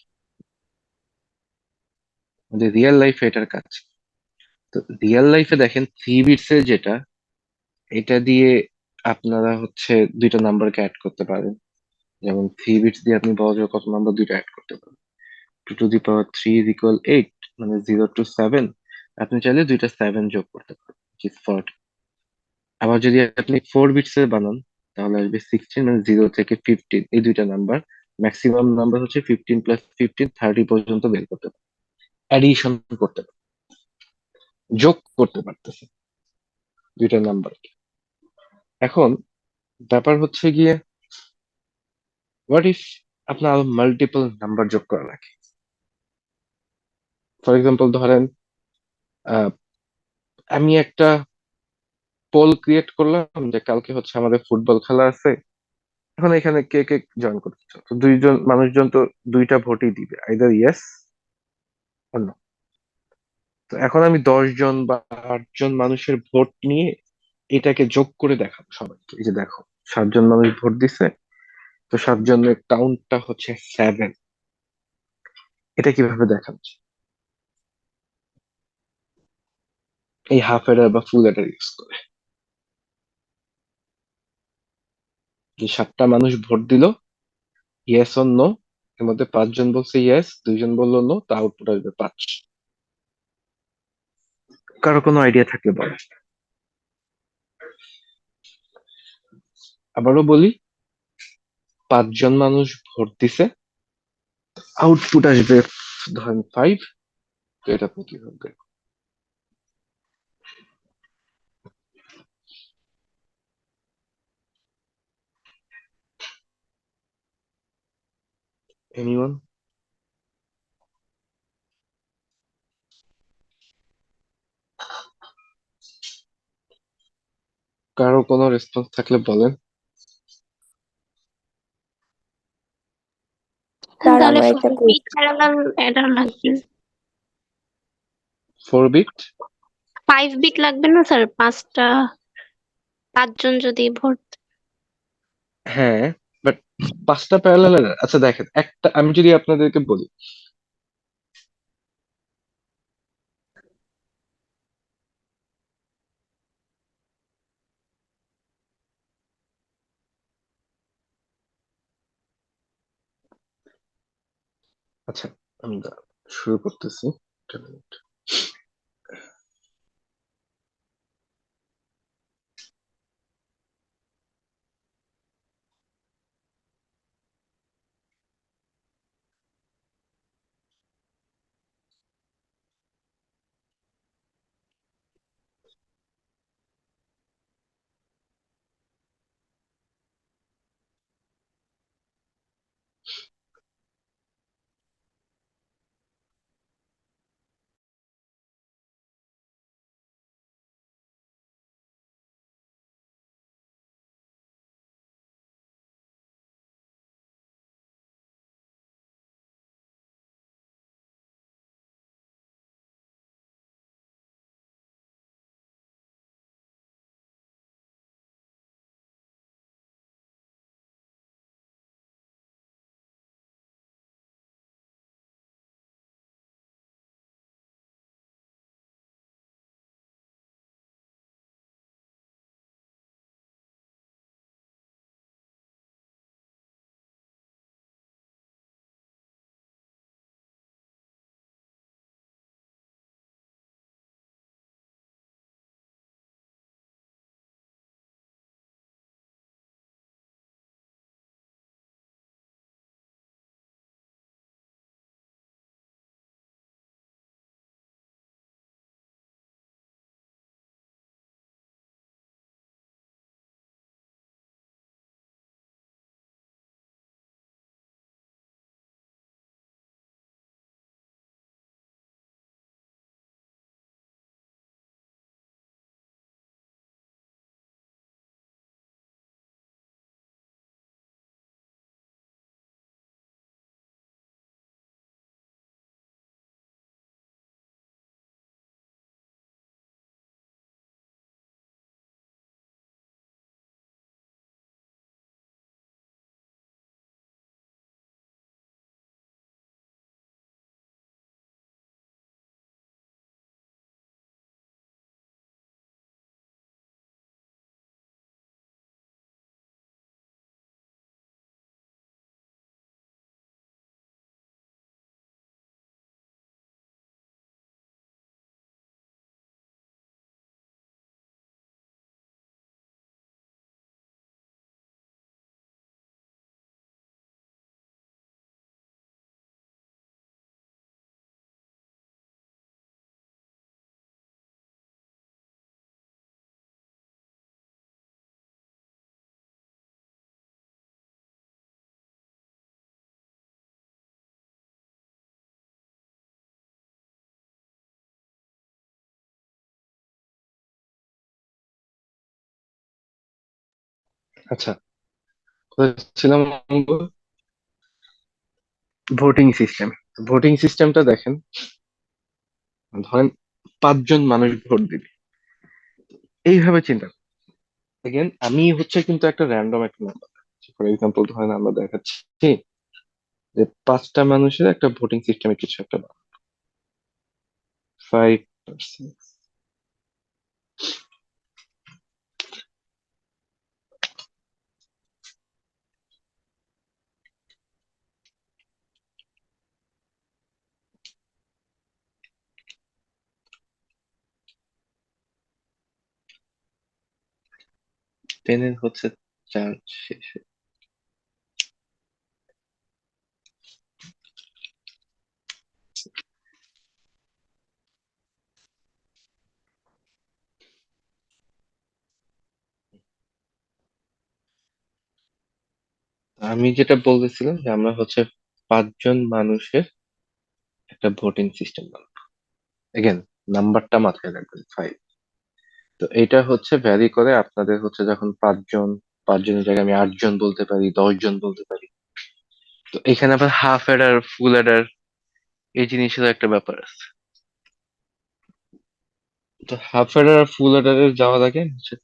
আমাদের রিয়েল লাইফে এটার কাজ কি? তো রিয়েল লাইফে দেখেন 3 বিটস এর যেটা, এটা দিয়ে আপনারা হচ্ছে দুইটা নাম্বারকে অ্যাড করতে পারেন। যেমন 3 বিটস দিয়ে আপনি বড় জোর কত নাম্বার দুইটা অ্যাড করতে পারেন, 2 to the power 3 = 8, মানে 0 to 7। আপনি চাইলে দুইটা 7 যোগ করতে পারেন, which is 40। আবার যদি আপনি 4 বিটস এর বানান, তাহলে আসবে 16, মানে 0 থেকে 15 এই দুইটা নাম্বার। ম্যাক্সিমাম নাম্বার হচ্ছে 15 + 15 30 পর্যন্ত বের করতে পারে, অ্যাডিশন করতে পারে, যোগ করতে পারতেছে দুইটা নাম্বার। এখন ব্যাপার হচ্ছে গিয়ে, হোয়াট ইফ আপনার মাল্টিপল নাম্বার যোগ করা লাগে? ফর এক্সাম্পল ধরেন, আহ, আমি একটা পোল ক্রিয়েট করলাম যে কালকে হচ্ছে আমাদের ফুটবল খেলা আছে। এখন এখানে কে কে জয়েন করতে চাও? তো দুইজন মানুষজন তো দুইটা ভোটই দিবে, আইদার ইয়েস অর নো। তো এখন আমি 10 জন বা 8 জন মানুষের ভোট নিয়ে এটাকে যোগ করে দেখাবো সবাইকে, এই যে দেখো 7 জন মানুষ ভোট দিছে, তো 7 জনের কাউন্টটা হচ্ছে 7। এটা কিভাবে দেখানো যায়? এই হাফ এডার বা ফুল এডার ইউজ করে, যে 7টা মানুষ ভোট দিল, ইয়েস অর নো, এর মধ্যে 5 জন বলছে ইয়েস, 2 জন বললো নো, তা আউটপুট আসবে 5। কারো কোনো আইডিয়া থাকলে বলো। আবারও বলি, 5 জন মানুষ ভোট দিছে, আউটপুট আসবে ধরেন 5। তো এটা আপনি কিভাবে দেখবেন? এনিওয়ান? কারো কোনো রেসপন্স থাকলে বলেন। স্যার তাহলে আমার একটা 4 বিট প্যারালাল অ্যাডার লাগবে। 4 বিট? 5 বিট লাগবে না স্যার? 5জন যদি ভোট। হ্যাঁ, বাট 5টা প্যারালাল। আচ্ছা দেখেন, একটা আমি যদি আপনাদেরকে বলি, আচ্ছা আমি শুরু করতেছি, একটা মিনিট। আচ্ছা, কোথায় ছিলাম আমরা? Voting system. ভোটিং সিস্টেমটা দেখেন, ধরেন 5 জন মানুষ ভোট দিবে, এইভাবে চিন্তা দেখেন। আমি হচ্ছে কিন্তু একটা র্যান্ডম একটা নাম্বার, ফর এক্সাম্পল ধরেন আমরা দেখাচ্ছি যে 5টা মানুষের একটা ভোটিং সিস্টেমে কিছু একটা 5%। টেনের হচ্ছে 4 শেষে। আমি যেটা বলতেছিলাম যে আমরা হচ্ছে 5 জন মানুষের একটা ভোটিং সিস্টেম বানাবো। এগেন, নাম্বারটা মাথায় রাখবেন 5। তো এটা হচ্ছে ভ্যারি করে আপনাদের হচ্ছে যখন 5 জন, 5 জনের জায়গায় আমি 8 জন বলতে পারি, 10 জন বলতে পারি। তো এখানে আবার হাফ অ্যাডার, ফুল অ্যাডার, এই জিনিসের একটা ব্যাপার আছে। তো হাফ অ্যাডার আর ফুল অ্যাডারের যাওয়ার আগে হচ্ছে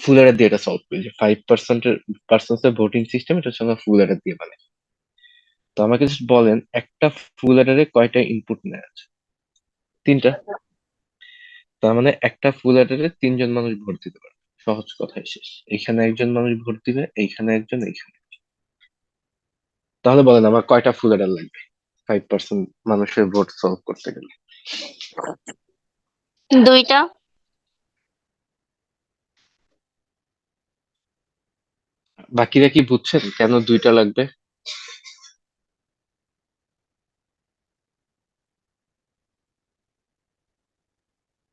ফুল অ্যাডার দিয়ে এটা সলভ করি, যে 5% ভোটিং সিস্টেম, এটা হচ্ছে আমরা ফুল অ্যাডার দিয়ে বানাই। তো আমাকে জাস্ট বলেন একটা ফুল অ্যাডারে কয়টা ইনপুট নেওয়া আছে? 3টা। তার মানে একটা ফুল অ্যাডারে 3 জন মানুষ ভোট দিতে পারে। সহজ কথায় শেষ। এখানে একজন মানুষ ভোট দিবে, এইখানে একজন, এইখানে। তাহলে বলেন আমার কয়টা ফুল অ্যাডার লাগবে 5% মানুষের ভোট সলভ করতে গেলে? 2টা। বাকিরা কি বুঝছেন কেন 2টা লাগবে?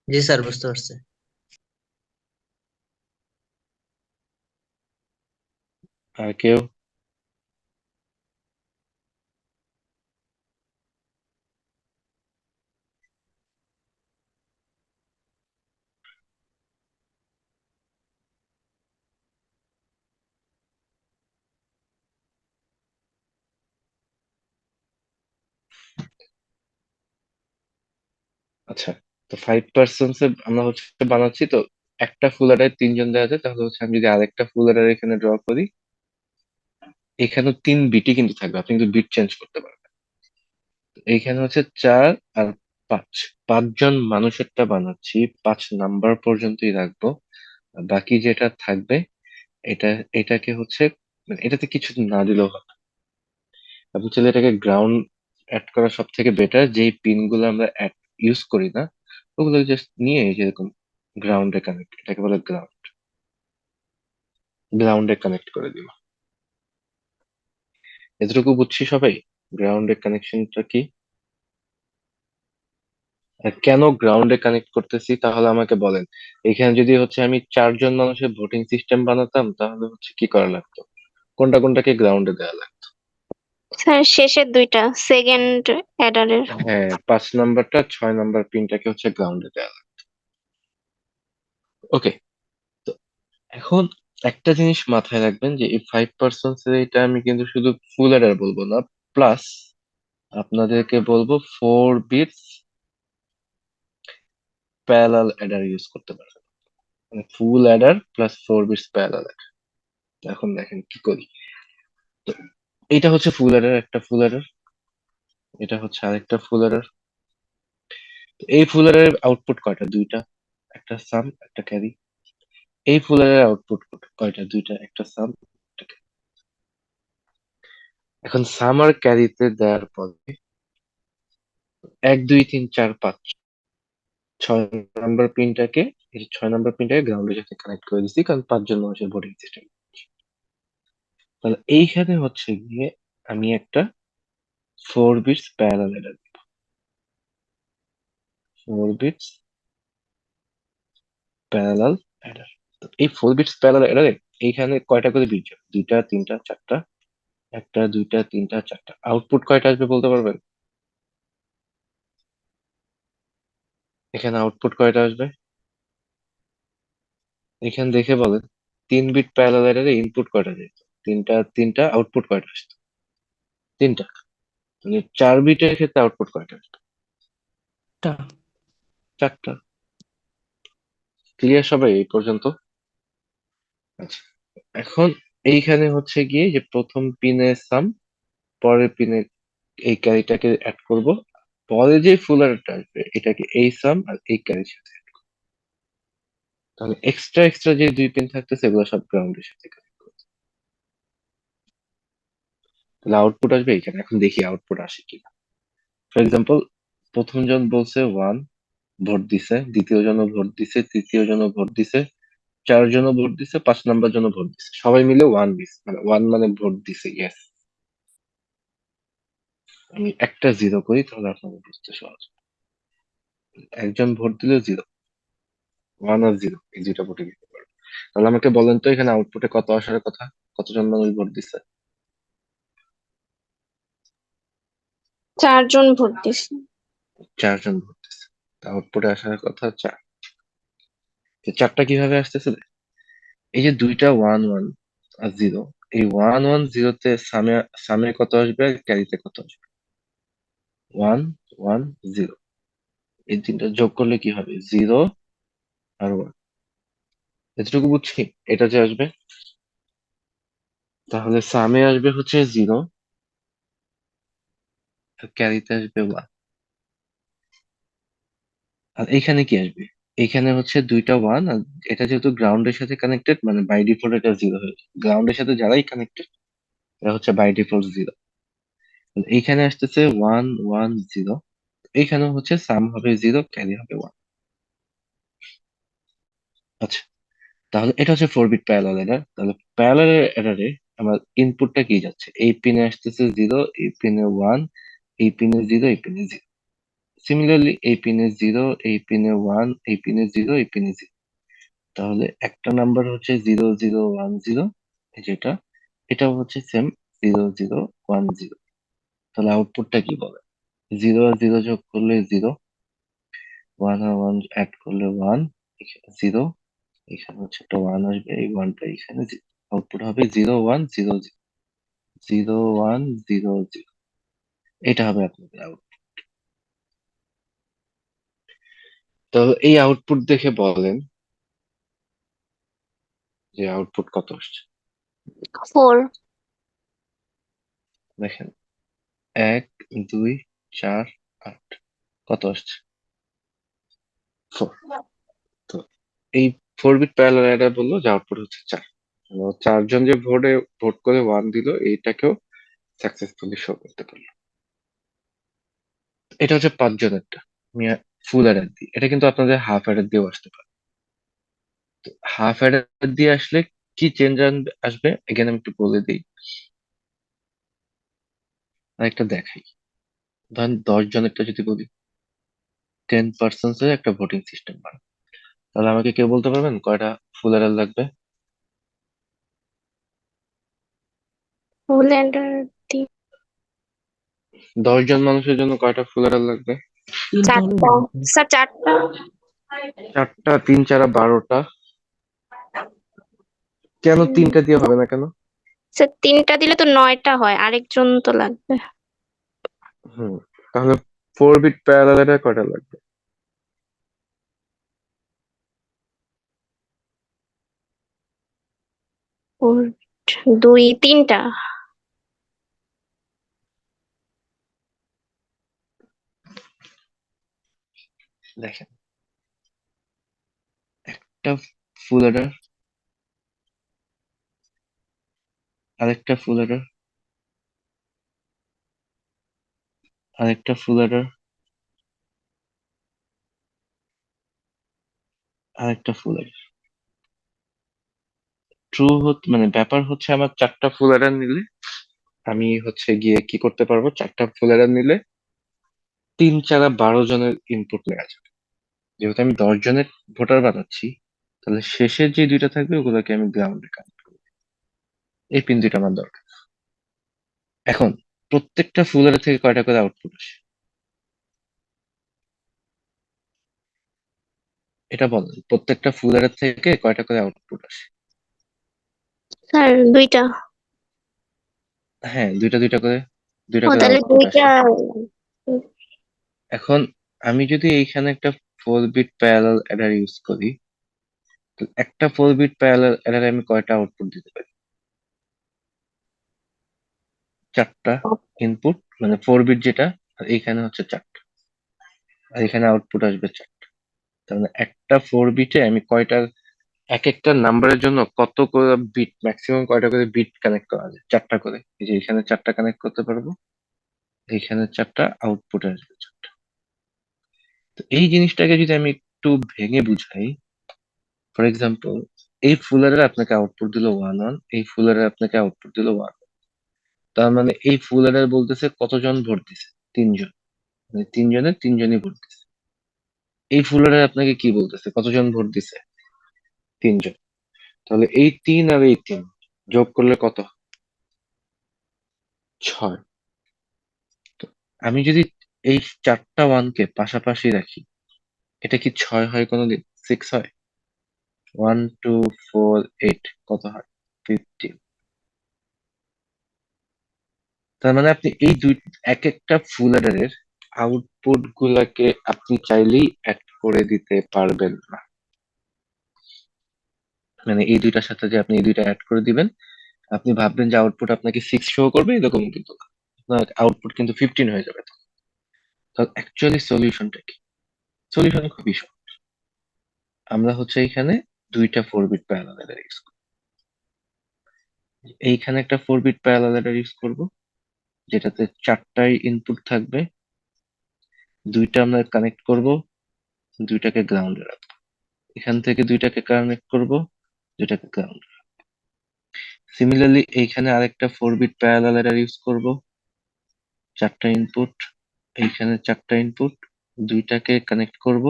জি স্যার, বুঝতে পারছি। আর কেউ? আচ্ছা, তো 5% আমরা হচ্ছে বানাচ্ছি তো, একটা ফুল অ্যাডারে 3 জন দেওয়া যায়, তাহলে হচ্ছে আমি যদি আরেকটা ফুল অ্যাডার এখানে ড্র করি, এখানেও 3 বিটই কিন্তু থাকবে, আপনি কিন্তু বিট চেঞ্জ করতে পারবেন। এইখানে হচ্ছে 4 আর 5, 5 জন মানুষেরটা বানাচ্ছি, 5 নাম্বার পর্যন্তই রাখবো। আর বাকি যেটা থাকবে, এটা এটাকে হচ্ছে মানে এটাতে কিছু না দিলেও হবে। আপনি চাইলে এটাকে গ্রাউন্ড অ্যাড করা সব থেকে বেটার, যেই পিন গুলো আমরা ইউজ করি না, ওগুলো জাস্ট নিয়ে এই যেরকম গ্রাউন্ডে কানেক্ট, এটাকে বলে গ্রাউন্ডে কানেক্ট করে দিব। এতটুকু বুঝছি সবাই, গ্রাউন্ডে কানেকশনটা কি আর কেন গ্রাউন্ডে কানেক্ট করতেছি, তাহলে আমাকে বলেন। এখানে যদি হচ্ছে আমি 4 জন মানুষের ভোটিং সিস্টেম বানাতাম, তাহলে হচ্ছে কি করা লাগতো? কোনটা কোনটাকে গ্রাউন্ডে দেওয়া লাগতো? স্যার শেষের 2টা সেকেন্ড অ্যাডারের। হ্যাঁ, 5 নাম্বারটা, 6 নাম্বার পিনটাকে হচ্ছে গ্রাউন্ডে দেওয়া লাগতো। ওকে। তো এখন একটা জিনিস মাথায় রাখবেন যে এই 5% এটা আমি কিন্তু শুধু ফুল অ্যাডার বলবো না, প্লাস আপনাদেরকে বলবো 4 বিটস প্যারালাল অ্যাডার ইউজ করতে পারবেন। মানে full adder plus 4 bits parallel adder. এখন দেখেন কি করি। তো এটা হচ্ছে ফুল অ্যাডার, একটা ফুল অ্যাডার, এটা হচ্ছে আরেকটা ফুল অ্যাডার। এই ফুল অ্যাডারের আউটপুট কয়টা? 2টা, একটা সাম একটা ক্যারি। এই ফুল অ্যাডারের আউটপুট কয়টা? 2টা, একটা সাম একটা carry। এখন সাম আর ক্যারিতে দেওয়ার পরে 1 2 3 4 5 6 নাম্বার পিনটাকে, এই 6 নাম্বার পিনটাকে গ্রাউন্ডের সাথে কানেক্ট করে দিচ্ছি, কারণ 5 জন মানুষের ভোটিং সিস্টেম। তাহলে এইখানে হচ্ছে গিয়ে আমি একটা 4 bits parallel adder, 4 bits parallel adder. তো এই 4 বিটস প্যারালাল অ্যাডারে এইখানে কয়টা করে বিট যাবে? 2টা 3টা 4টা, 1 2 3 4টা। আউটপুট কয়টা আসবে বলতে পারবেন? এখানে আউটপুট কয়টা আসবে? এখানে দেখে বলেন 3 বিট প্যারালাল অ্যাডারে ইনপুট কয়টা যেত? তিনটা, আউটপুট কয়টা আসতো? তিনটা। মানে 4 বিটের ক্ষেত্রে আউটপুট কয়টা আসতো? চারটা। ক্লিয়ার সবাই এই পর্যন্ত? আচ্ছা, এখন এইখানে হচ্ছে গিয়ে যে প্রথম পিনে সাম, পরের পিনে এই ক্যারিটাকে অ্যাড করব, পরে যে ফুল অ্যাডারটা আসবে এটাকে এই সাম আর এই ক্যারির সাথে add করব। তাহলে এক্সট্রা যে 2 পিন থাকতেছে এগুলো সব গ্রাউন্ডের সাথে connect করব। তাহলে আউটপুট আসবে এইখানে। এখন দেখি আউটপুট আসে কিনা। ফর এক্সাম্পল, প্রথম জন বলছে 1, ভোট দিছে, দ্বিতীয় জন ভোট দিছে, তৃতীয় জন ভোট দিছে, 4 জন ভোট দিছে, 5 নাম্বার জন ভোট দিছে, সবাই মিলে 1 দিছে, মানে 1 মানে ভোট দিছে। ইয়েস, আমি একটা 0 করি তাহলে আপনাদের বুঝতে সহজ হবে। একজন ভোট দিলে 0, 1 আর 0 এই দুইটা ভোটে দিতে পারবে। তাহলে আমাকে বলেন তো এখানে আউটপুটে কত আসার কথা? কতজন মানুষ ভোট দিছে? 4 জন ভোট দিছে। 4 জন ভোট দিছে। আউটপুটে আসার কথা 4। তো 4টা কিভাবে আসতেছে? এই যে দুইটা 1 1 আর 0, এই 1 1 0 তে সামে সামে কত আসবে আর ক্যারিতে কত আসবে? 1 1 0। এই তিনটা যোগ করলে কি হবে? 0 আর 1। এতটুকু বুঝছি। এটা যে আসবে, তাহলে সামে আসবে হচ্ছে 0 আর ক্যারিতে আসবে 1। আর এখানে কি আসবে? এখানে হচ্ছে দুইটা 1, আর এটা যেহেতু গ্রাউন্ডের সাথে কানেক্টেড, মানে বাই ডিফল্ট এটা 0 হয়ে যায়। গ্রাউন্ডের সাথে যারাই কানেক্টেড এরা হচ্ছে বাই ডিফল্ট 0। এইখানে আসতেছে 1 1 0, এইখানেও হচ্ছে সাম হবে 0, ক্যারি হবে 1। আচ্ছা, তাহলে এটা হচ্ছে 4 বিট প্যারালাল এরর। তাহলে প্যারালাল এররে আমার ইনপুটটা কি যাচ্ছে? এই পিনে আসতেছে 0, এই পিনে 1, এই পিনে 0, এই পিনে 0। সিমিলারলি এই পিনে 0, এই পিনে 1, এই পিনে 0, এই পিনে 0। তাহলে একটা নাম্বার হচ্ছে 0 0 1 0, যেটা এটাও হচ্ছে সেম 0 0 1 0। তাহলে আউটপুটটা কি বলে? 0 আর 0 যোগ করলে 0, 1 আর 1 অ্যাড করলে 1, এখানে 0, এখানে হচ্ছে একটা 1 আসবে, এই 1টা এখানে 0। আউটপুট হবে 0 1 0 0 0 1 0 0। এটা হবে আপনাদের আউটপুট। তো এই আউটপুট দেখে বলেন যে আউটপুট কত আসছে। 4। দেখেন, 1 2 4 8, কত আসছে? 4। তো এই 4 বিট প্যারালাল অ্যাডার বললো যে আউটপুট হচ্ছে 4। 4 জন যে ভোট করে 1 দিল, এইটাকেও সাকসেসফুলি শো করতে পারলো। এটা হচ্ছে 5 জনেরটা। আমি ফুল অ্যাডার দিই, এটা কিন্তু আপনাদের হাফ অ্যাডার দিয়েও আসতে পারে। হাফ অ্যাডার দিয়ে আসলে কি চেঞ্জ আসবে এখানে আমি একটু বলে দিই আর একটা দেখাই। ধরেন 10 জনেরটা যদি বলি, 10% এর একটা ভোটিং সিস্টেম বানাই, তাহলে আমাকে কেউ বলতে পারবেন কয়টা ফুল অ্যাডার লাগবে? ফুল অ্যাডার 10 জন মানুষের জন্য কয়টা ফুল অ্যাডার লাগবে? 4টা। স্যার 4টা। 4টা, 3 4 12টা। কেন 3টা দিয়ে হবে না কেন? স্যার 3টা দিলে তো 9টা হয়, আরেকজন তো লাগবে। হুম, তাহলে 4 বিট প্যারালাল অ্যাডার কয়টা লাগবে? 4 2 3টা। দেখেন, একটা ফুল অ্যাডার, আরেকটা ফুল অ্যাডার, আরেকটা ফুল অ্যাডার, আরেকটা ফুল অ্যাডার। মানে ব্যাপার হচ্ছে আমার 4টা ফুল অ্যাডার নিলে আমি হচ্ছে গিয়ে কি করতে পারবো? 4টা ফুল অ্যাডার নিলে 3 4 12 জনের ইনপুট নেওয়া যাবে। যেহেতু আমি 10 জনের ভোটার বানাচ্ছি, তাহলে শেষের যে দুইটা থাকবে ওগুলোকে আমি গ্রাউন্ডে কানেক্ট করবো। এই পিন দুইটা আমার দরকার। এখন প্রত্যেকটা ফুল অ্যাডার থেকে কয়টা করে আউটপুট আসে? এটা বলেন প্রত্যেকটা ফুল অ্যারে থেকে কয়টা করে আউটপুট আসে? স্যার দুইটা। হ্যাঁ, দুইটা দুইটা করে ও তাহলে আউটপুট দুইটা। আসে। এখন আমি যদি এইখানে একটা 4 বিট প্যারালাল অ্যাডার ইউজ করি, তো একটা 4 বিট প্যারালাল অ্যাডারে আমি কয়টা আউটপুট দিতে পারি? 4টা ইনপুট, মানে 4 বিট যেটা, আর এইখানে হচ্ছে 4টা, আর এখানে আউটপুট আসবে 4টা। তার মানে একটা 4 বিটে আমি কয়টা, এক একটা নাম্বারের জন্য কত করে বিট, ম্যাক্সিমাম কয়টা করে বিট কানেক্ট করা যায়? 4টা করে। এই যে এখানে 4টা কানেক্ট করতে পারবো, এইখানে 4টা, আউটপুট আসবে 4টা। তো এই জিনিসটাকে যদি আমি একটু ভেঙে বুঝাই, ফর এক্সাম্পল, এই ফুলারের আপনাকে আউটপুট দিল 1 1, এই ফুলারের আপনাকে আউটপুট দিল 1। তার মানে এই ফুলারের বলতেছে কতজন ভোট দিছে? 3 জন, মানে তিনজনই ভোট দিছে। এই ফুলারের আপনাকে কি বলতেছে? কতজন ভোট দিছে? 3 জন। তাহলে এই 3 আর এই 3 যোগ করলে কত? 6। তো আমি যদি এই 4টা 1কে পাশাপাশি রাখি, এটা কি 6 হয় কোনোদিন? 6 হয়? 1 2 4 8 কত হয়? 15। তার মানে আপনি এই এক একটা ফুল অ্যাডারের আউটপুট গুলাকে আপনি চাইলেই অ্যাড করে দিতে পারবেন না। মানে এই দুইটার সাথে যে আপনি এই দুইটা অ্যাড করে দিবেন, আপনি ভাববেন যে আউটপুট আপনাকে 6 শো করবে, এরকম কিন্তু না। আপনার আউটপুট কিন্তু 15 হয়ে যাবে। তো অ্যাকচুয়ালি সলিউশনটা কি? সলিউশন খুবই সহজ। আমরা হচ্ছে এখানে দুইটা 4 বিট প্যারালাল অ্যাডার ইউজ করব। এইখানে একটা 4 বিট প্যারালাল অ্যাডার ইউজ করব, যেটাতে 4টাই ইনপুট থাকবে। দুইটা আমরা কানেক্ট করব, দুইটাকে গ্রাউন্ডে রাখবো। এখান থেকে দুইটাকে কানেক্ট করব, দুইটাকে গ্রাউন্ড। সিমিলারলি এইখানে আরেকটা 4 বিট প্যারালাল অ্যাডার ইউজ করব, 4টা ইনপুট, এইখানে 4টা ইনপুট, দুইটাকে কানেক্ট করব,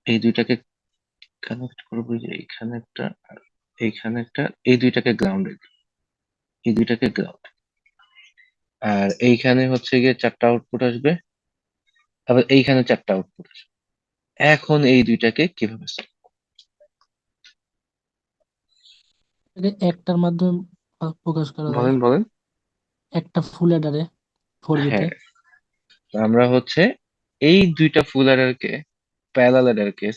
এই দুইটাকে কানেক্ট করব, যে এইখানে একটা আর এইখানে একটা, এই দুইটাকে গ্রাউন্ডে, এই দুইটাকে গ্রাউন্ড। আর এইখানে হচ্ছে গিয়ে 4টা আউটপুট আসবে, আবার এইখানে 4টা আউটপুট আসবে। এখন এই দুইটাকে কিভাবে solve? এটা একটার মাধ্যমে প্রকাশ করা যায়, বলেন বলেন। একটা ফুল অ্যাডারে 4 বিটে। হ্যাঁ, তো আমরা হচ্ছে এই দুইটা ফুল অ্যাডারকে, প্যারালাল অ্যাডারকে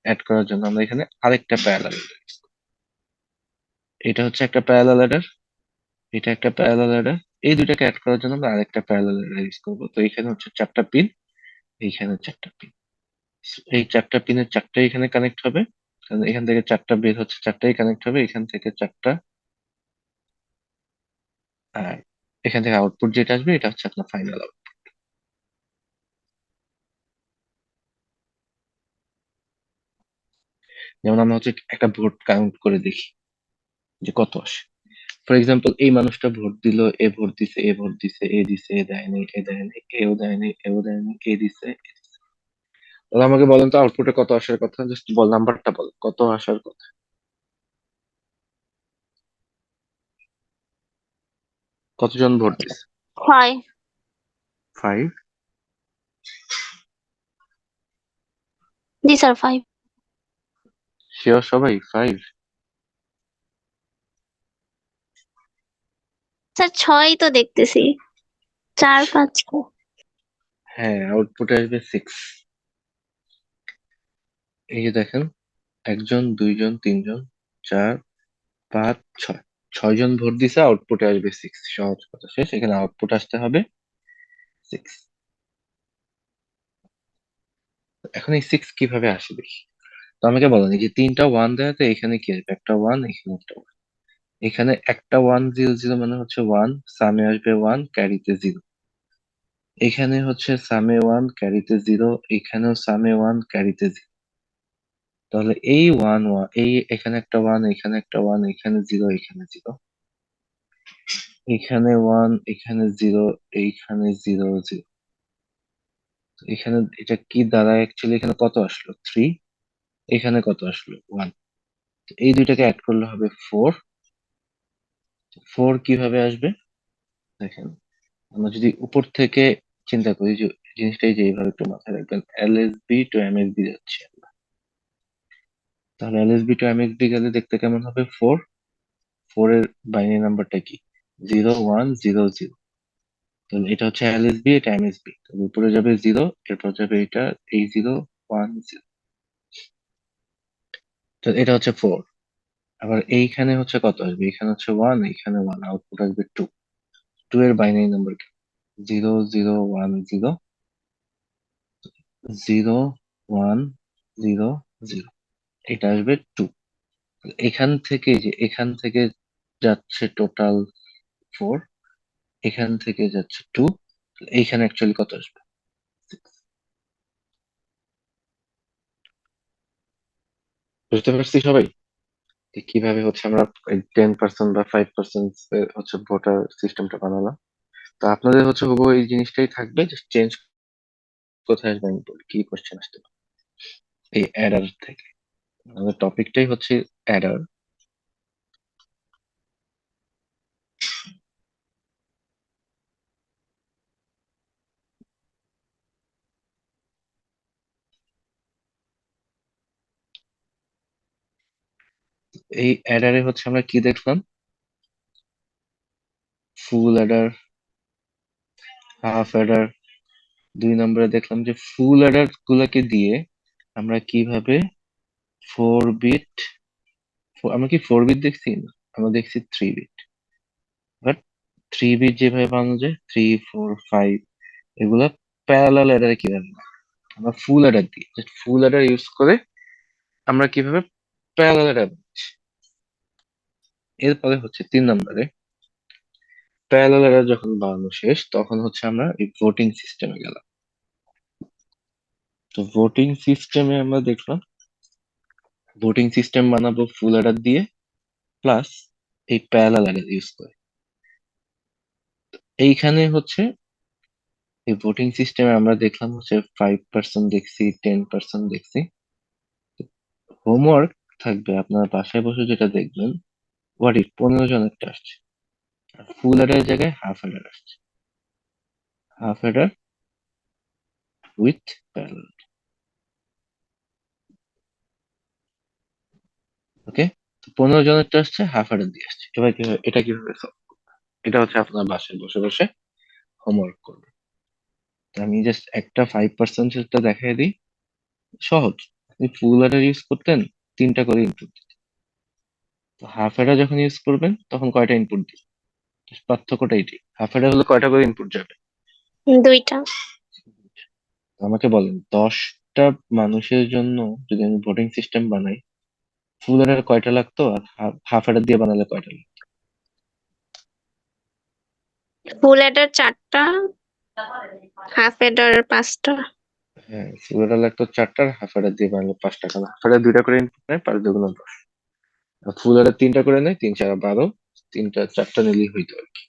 অ্যাড করার জন্য আমরা এখানে আরেকটা প্যারালাল অ্যাডার, এটা হচ্ছে একটা প্যারালাল অ্যাডার, এটা একটা প্যারালাল অ্যাডার। এই দুইটাকে অ্যাড করার জন্য আমরা আরেকটা প্যারালাল অ্যাডার ইউজ করবো। তো এখানে হচ্ছে 4টা পিন, এইখানে 4টা পিন। এই 4টা পিনের 4টাই এখানে কানেক্ট হবে, কারণ এখান থেকে 4টা বের হচ্ছে, 4টাই কানেক্ট হবে, এখান থেকে 4টা। আর এখান থেকে আউটপুট যেটা আসবে, এটা হচ্ছে আপনার ফাইনাল আউটপুট। যেমন আমরা হচ্ছে একটা ভোট কাউন্ট করে দেখি যে কত আসে। ফর এক্সাম্পল, এই মানুষটা ভোট দিল, এ ভোট দিছে, এ ভোট দিছে, এ দিছে, এ দেয়নি, এ দেয়নি, এও দেয়নি, এও দেয়নি, এ দিছে, এ দিছে। তাহলে আমাকে বলেন তো আউটপুটে কত আসার কথা? জাস্ট বল, নাম্বারটা বল, কত আসার কথা? কতজন ভোট দিছে? 5। 5? জি স্যার 5। শিওর সবাই 5? স্যার 6 তো দেখতেছি, 4 5। হ্যাঁ, আউটপুটে আসবে 6। এই যে দেখেন, 1 জন, 2 জন, 3 জন, 4, 5, 6, 6 জন ভোট দিছে, আউটপুটে আসবে 6। সহজ কথা শেষ, এখানে আউটপুট আসতে হবে 6। এখন এই 6 কিভাবে আসে দেখি। তো আমাকে বলেন, এই যে 3টা 1 দেওয়া, তো এখানে কি আসবে? একটা 1, এখানে একটা 1। এখানে একটা 1 0 0 মানে হচ্ছে 1, সামে আসবে 1, ক্যারিতে 0। এখানে হচ্ছে সামে 1, ক্যারিতে 0, এখানেও সামে 1, ক্যারিতে 0। তাহলে এই 1 1, এই এখানে একটা 1, এখানে একটা 1, এখানে 0, এখানে 0, এখানে 1, এখানে 0, এইখানে 0 0। এখানে এটা কি দাঁড়ায় অ্যাকচুয়ালি? এখানে কত আসলো? 3। এখানে কত আসলো? 1। এই দুইটাকে অ্যাড করলে হবে 4। 4 কিভাবে আসবে দেখেন, আমরা যদি উপর থেকে চিন্তা করি, যে জিনিসটা এই যে এইভাবে একটু মাথায় রাখবেন, এলএসবি টু এমএসবি যাচ্ছে আমরা। তাহলে এলএসবি টু এমএসবি গেলে দেখতে কেমন হবে? 4 এর বাইনারি নাম্বারটা কি? 0100। তাহলে এটা হচ্ছে এলএসবি, এটা এমএসবি। উপরে যাবে 0, এরপর যাবে এটা এই 010। তো এটা হচ্ছে 4। আবার এইখানে হচ্ছে কত আসবে? এখানে হচ্ছে 1, এখানে 1, আউটপুট আসবে 2। 2 এর বাইনারি নাম্বার কি? 0010 0100। এটা আসবে 2। এখান থেকে যাচ্ছে টোটাল 4, এখান থেকে যাচ্ছে 2। এইখানে অ্যাকচুয়ালি কত আসবে? 6। বুঝতে পারছি সবাই যে কিভাবে হচ্ছে আমরা 10% বা 5% হচ্ছে ভোটার সিস্টেমটা বানালাম। তো আপনাদের হচ্ছে হুবহু এই জিনিসটাই থাকবে, জাস্ট চেঞ্জ কোথায় আসবে আমি বলি, কি কোশ্চেন আসতে পারে এই অ্যাডার থেকে। আমাদের টপিকটাই হচ্ছে অ্যাডার। এই অ্যাডারে হচ্ছে আমরা কি দেখলাম? ফুল অ্যাডার, হাফ অ্যাডার। 2 নম্বরে দেখলাম যে ফুল অ্যাডার গুলাকে দিয়ে আমরা কিভাবে 4 বিট, আমরা কি 4 বিট দেখছি না, আমরা দেখছি 3 বিট। বাট 3 বিট যেভাবে বানানো যায়, 3, 4, 5, এগুলা প্যারালাল অ্যাডারে কিভাবে বানায়? আমরা ফুল অ্যাডার দিই, জাস্ট ফুল অ্যাডার ইউজ করে আমরা কিভাবে প্যারালাল অ্যাডার বানাচ্ছি। এরপরে হচ্ছে 3 নম্বরে প্যারালাল অ্যাডার যখন বানানো শেষ, তখন হচ্ছে আমরা এই ভোটিং সিস্টেমে গেলাম। তো ভোটিং সিস্টেমে আমরা দেখলাম ভোটিং সিস্টেম বানাবো ফুল অ্যাডার দিয়ে প্লাস এই প্যারালাল অ্যাডার ইউজ করে। এইখানে হচ্ছে এই ভোটিং সিস্টেমে আমরা দেখলাম হচ্ছে 5% দেখছি, 10% দেখছি। হোমওয়ার্ক থাকবে আপনার বাসায় বসে যেটা দেখবেন, হোয়াট ইফ 15 জন একটা আসছে, আর ফুল অ্যাডার জায়গায় হাফ অ্যাডার আসছে, হাফ অ্যাডার উইথ প্যারালাল। ওকে, 15 জনেরটা আসছে, হাফ অ্যাডার দিয়ে আসছে। এবার কিভাবে এটা কিভাবে solve? এটা হচ্ছে আপনার বাসায় বসে বসে হোমওয়ার্ক করবে। তো আমি জাস্ট একটা 5% দেখাই দিই। সহজ। আপনি ফুল অ্যাডার ইউজ করতেন, 3টা করে ইনপুট দিতেন। তো হাফ অ্যাডার যখন ইউজ করবেন তখন কয়টা ইনপুট দিবেন? পার্থক্যটা এটাই। হাফ অ্যাডার হলে কয়টা করে ইনপুট যাবে? 2টা। আমাকে বলেন, 10টা মানুষের জন্য যদি আমি ভোটিং সিস্টেম বানাই, ফুল অ্যাডার কয়টা লাগতো আর হাফ অ্যাডার দিয়ে বানালে কয়টা লাগতো? ফুল অ্যাডার 4টা, হাফ অ্যাডার 5টা। হ্যাঁ, ফুল অ্যাডার লাগতো 4টা, হাফ অ্যাডার দিয়ে বানালে 5টা, কারণ হাফ অ্যাডার 2টা করে ইনপুট নেয়, 5 × 2 = 10। আর ফুল অ্যাডার 3টা করে নেয়, 3, 4, 12, 3টা 4টা নিলেই হইতো আর কি।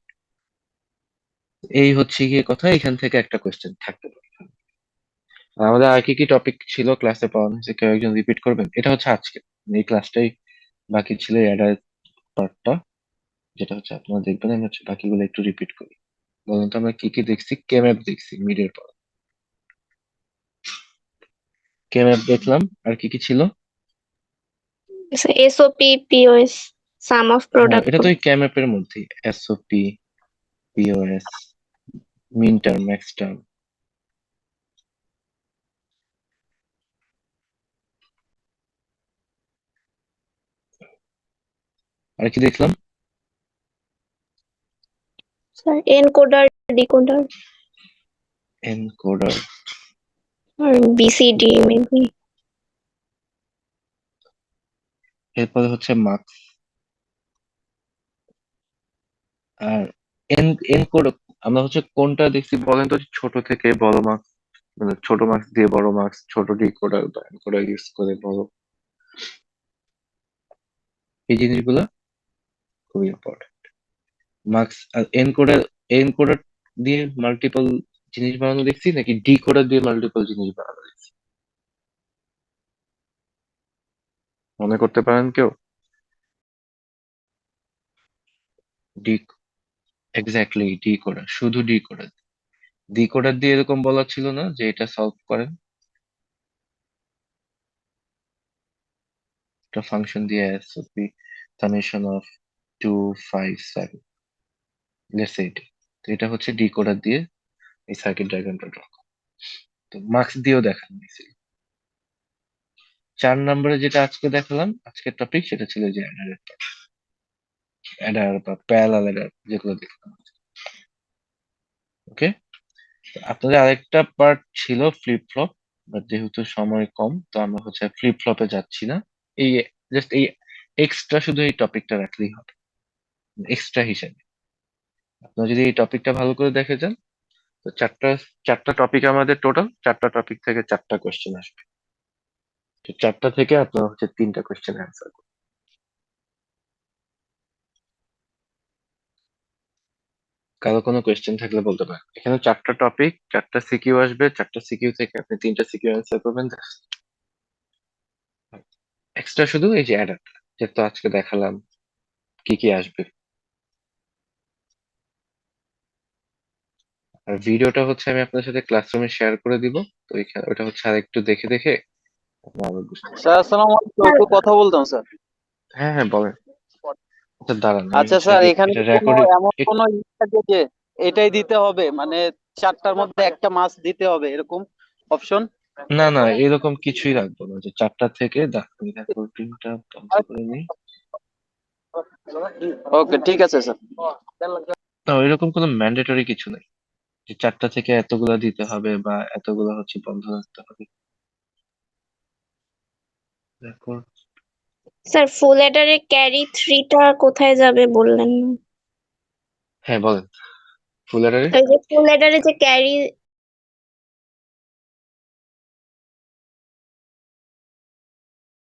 এই হচ্ছে গিয়ে কথা, এখান থেকে একটা কোয়েশ্চেন থাকতে পারে। আর আমাদের আর কি কি টপিক ছিল ক্লাসে পড়ানো হয়েছে, কেউ একজন রিপিট করবেন? এটা হচ্ছে আজকে এই ক্লাসটাই বাকি ছিল, অ্যাডার পার্টটা, যেটা হচ্ছে আপনারা দেখবেন। আমি হচ্ছে বাকিগুলো একটু রিপিট করি। বলুন তো আমরা কি কি দেখছি? কেম্যাপ দেখছি মিডের পর, কেম্যাপ দেখলাম। আর কি কি ছিল? এসওপি, পিওএস, সাম অফ হ্যাঁ, প্রোডাক্ট। এটা তো ওই ক্যাম্যাপের মধ্যেই, SOP, POS, min term, max term. আর কি দেখলাম? Sir encoder, decoder encoder. আর বিসিডি মেবি। এরপরে হচ্ছে মার্কস। আর এনকোড আমরা হচ্ছে কোনটা দেখছি বলেন তো? ছোট থেকে বড় মার্কস, মানে ছোট মার্কস দিয়ে বড় মার্কস, ছোট ডিকোডার বা এনকোডার ইউজ করে বড়, এই জিনিসগুলো খুবই ইম্পর্টেন্ট। মার্কস আর এনকোডার, এনকোডার দিয়ে মাল্টিপল জিনিস বানানো দেখছি নাকি ডিকোডার দিয়ে মাল্টিপল জিনিস বানানো দেখছি? মনে করতে পারেন কেউ? ডি, এক্স্যাক্টলি ডিকোডার, শুধু ডিকোডার। ডিকোডার দিয়ে এরকম বলা ছিল না যে এটা সলভ করেন? একটা ফাংশন দিয়ে s would be summation of 2 5 7 let's say তো এটা হচ্ছে ডিকোডার দিয়ে এই সার্কিট ডায়াগ্রামটা ড্র করা। তো মার্কস দিয়েও দেখানো হয়েছিল। 4 নম্বরে যেটা আজকে দেখালাম, আজকের টপিক সেটা ছিল যে অ্যাডার বা প্যারালাল অ্যাডার যেগুলো দেখলাম। ওকে, আপনাদের আরেকটা পার্ট ছিল ফ্লিপ ফ্লপ, বাট যেহেতু সময় কম তো আমরা হচ্ছে ফ্লিপ ফ্লপে যাচ্ছি না। এই জাস্ট এই এক্সট্রা শুধু এই টপিকটা রাখলেই হবে, এক্সট্রা হিসেবে। আপনারা যদি এই টপিকটা ভালো করে দেখে যান তো চারটা টপিক আমাদের টোটাল, 4টা টপিক থেকে 4টা কোয়েশ্চেন আসবে। তো 4টা থেকে আপনারা হচ্ছে 3টা কোয়েশ্চেন অ্যান্সার করবেন। কারো কোনো কোয়েশ্চেন থাকলে বলতে পারেন। এখানে 4টা টপিক, 4টা সিকিউ আসবে, 4টা সিকিউ থেকে আপনি 3টা সিকিউ অ্যান্সার করবেন। এক্সট্রা শুধু এই যে অ্যাডাপ্টার, যেহেতু আজকে দেখালাম কি কি আসবে। আর ভিডিওটা হচ্ছে আমি আপনার সাথে ক্লাসরুমে শেয়ার করে দিব। তো ওটা হচ্ছে আর একটু দেখে দেখে আপনারা আরো বুঝতে পারবেন। স্যার আসসালামু আলাইকুম, একটু কথা বলতাম স্যার। হ্যাঁ হ্যাঁ বলেন। আচ্ছা দাঁড়ান, আমি আচ্ছা হচ্ছে স্যার, আগে এখানে এটা কি কোনো রেকর্ডিং। এমন কোনো ই থাকে যে এটাই দিতে হবে, মানে 4টার মধ্যে একটা মাস দিতে হবে এরকম অপশন? না না, এরকম কিছুই রাখবো না যে 4টা থেকে রেকর্ডিংটা বন্ধ করে নিই। ওকে ঠিক আছে স্যার। না, এরকম কোনো ম্যান্ডেটরি কিছু নেই যে 4টা থেকে এতগুলা দিতে হবে বা এতগুলা হচ্ছে বন্ধ রাখতে হবে। রেকর্ড। স্যার ফুল অ্যাডারে ক্যারি 3টা কোথায় যাবে বললেন না? হ্যাঁ বলেন। ফুল অ্যাডারে ওই যে ফুল অ্যাডারে যে ক্যারি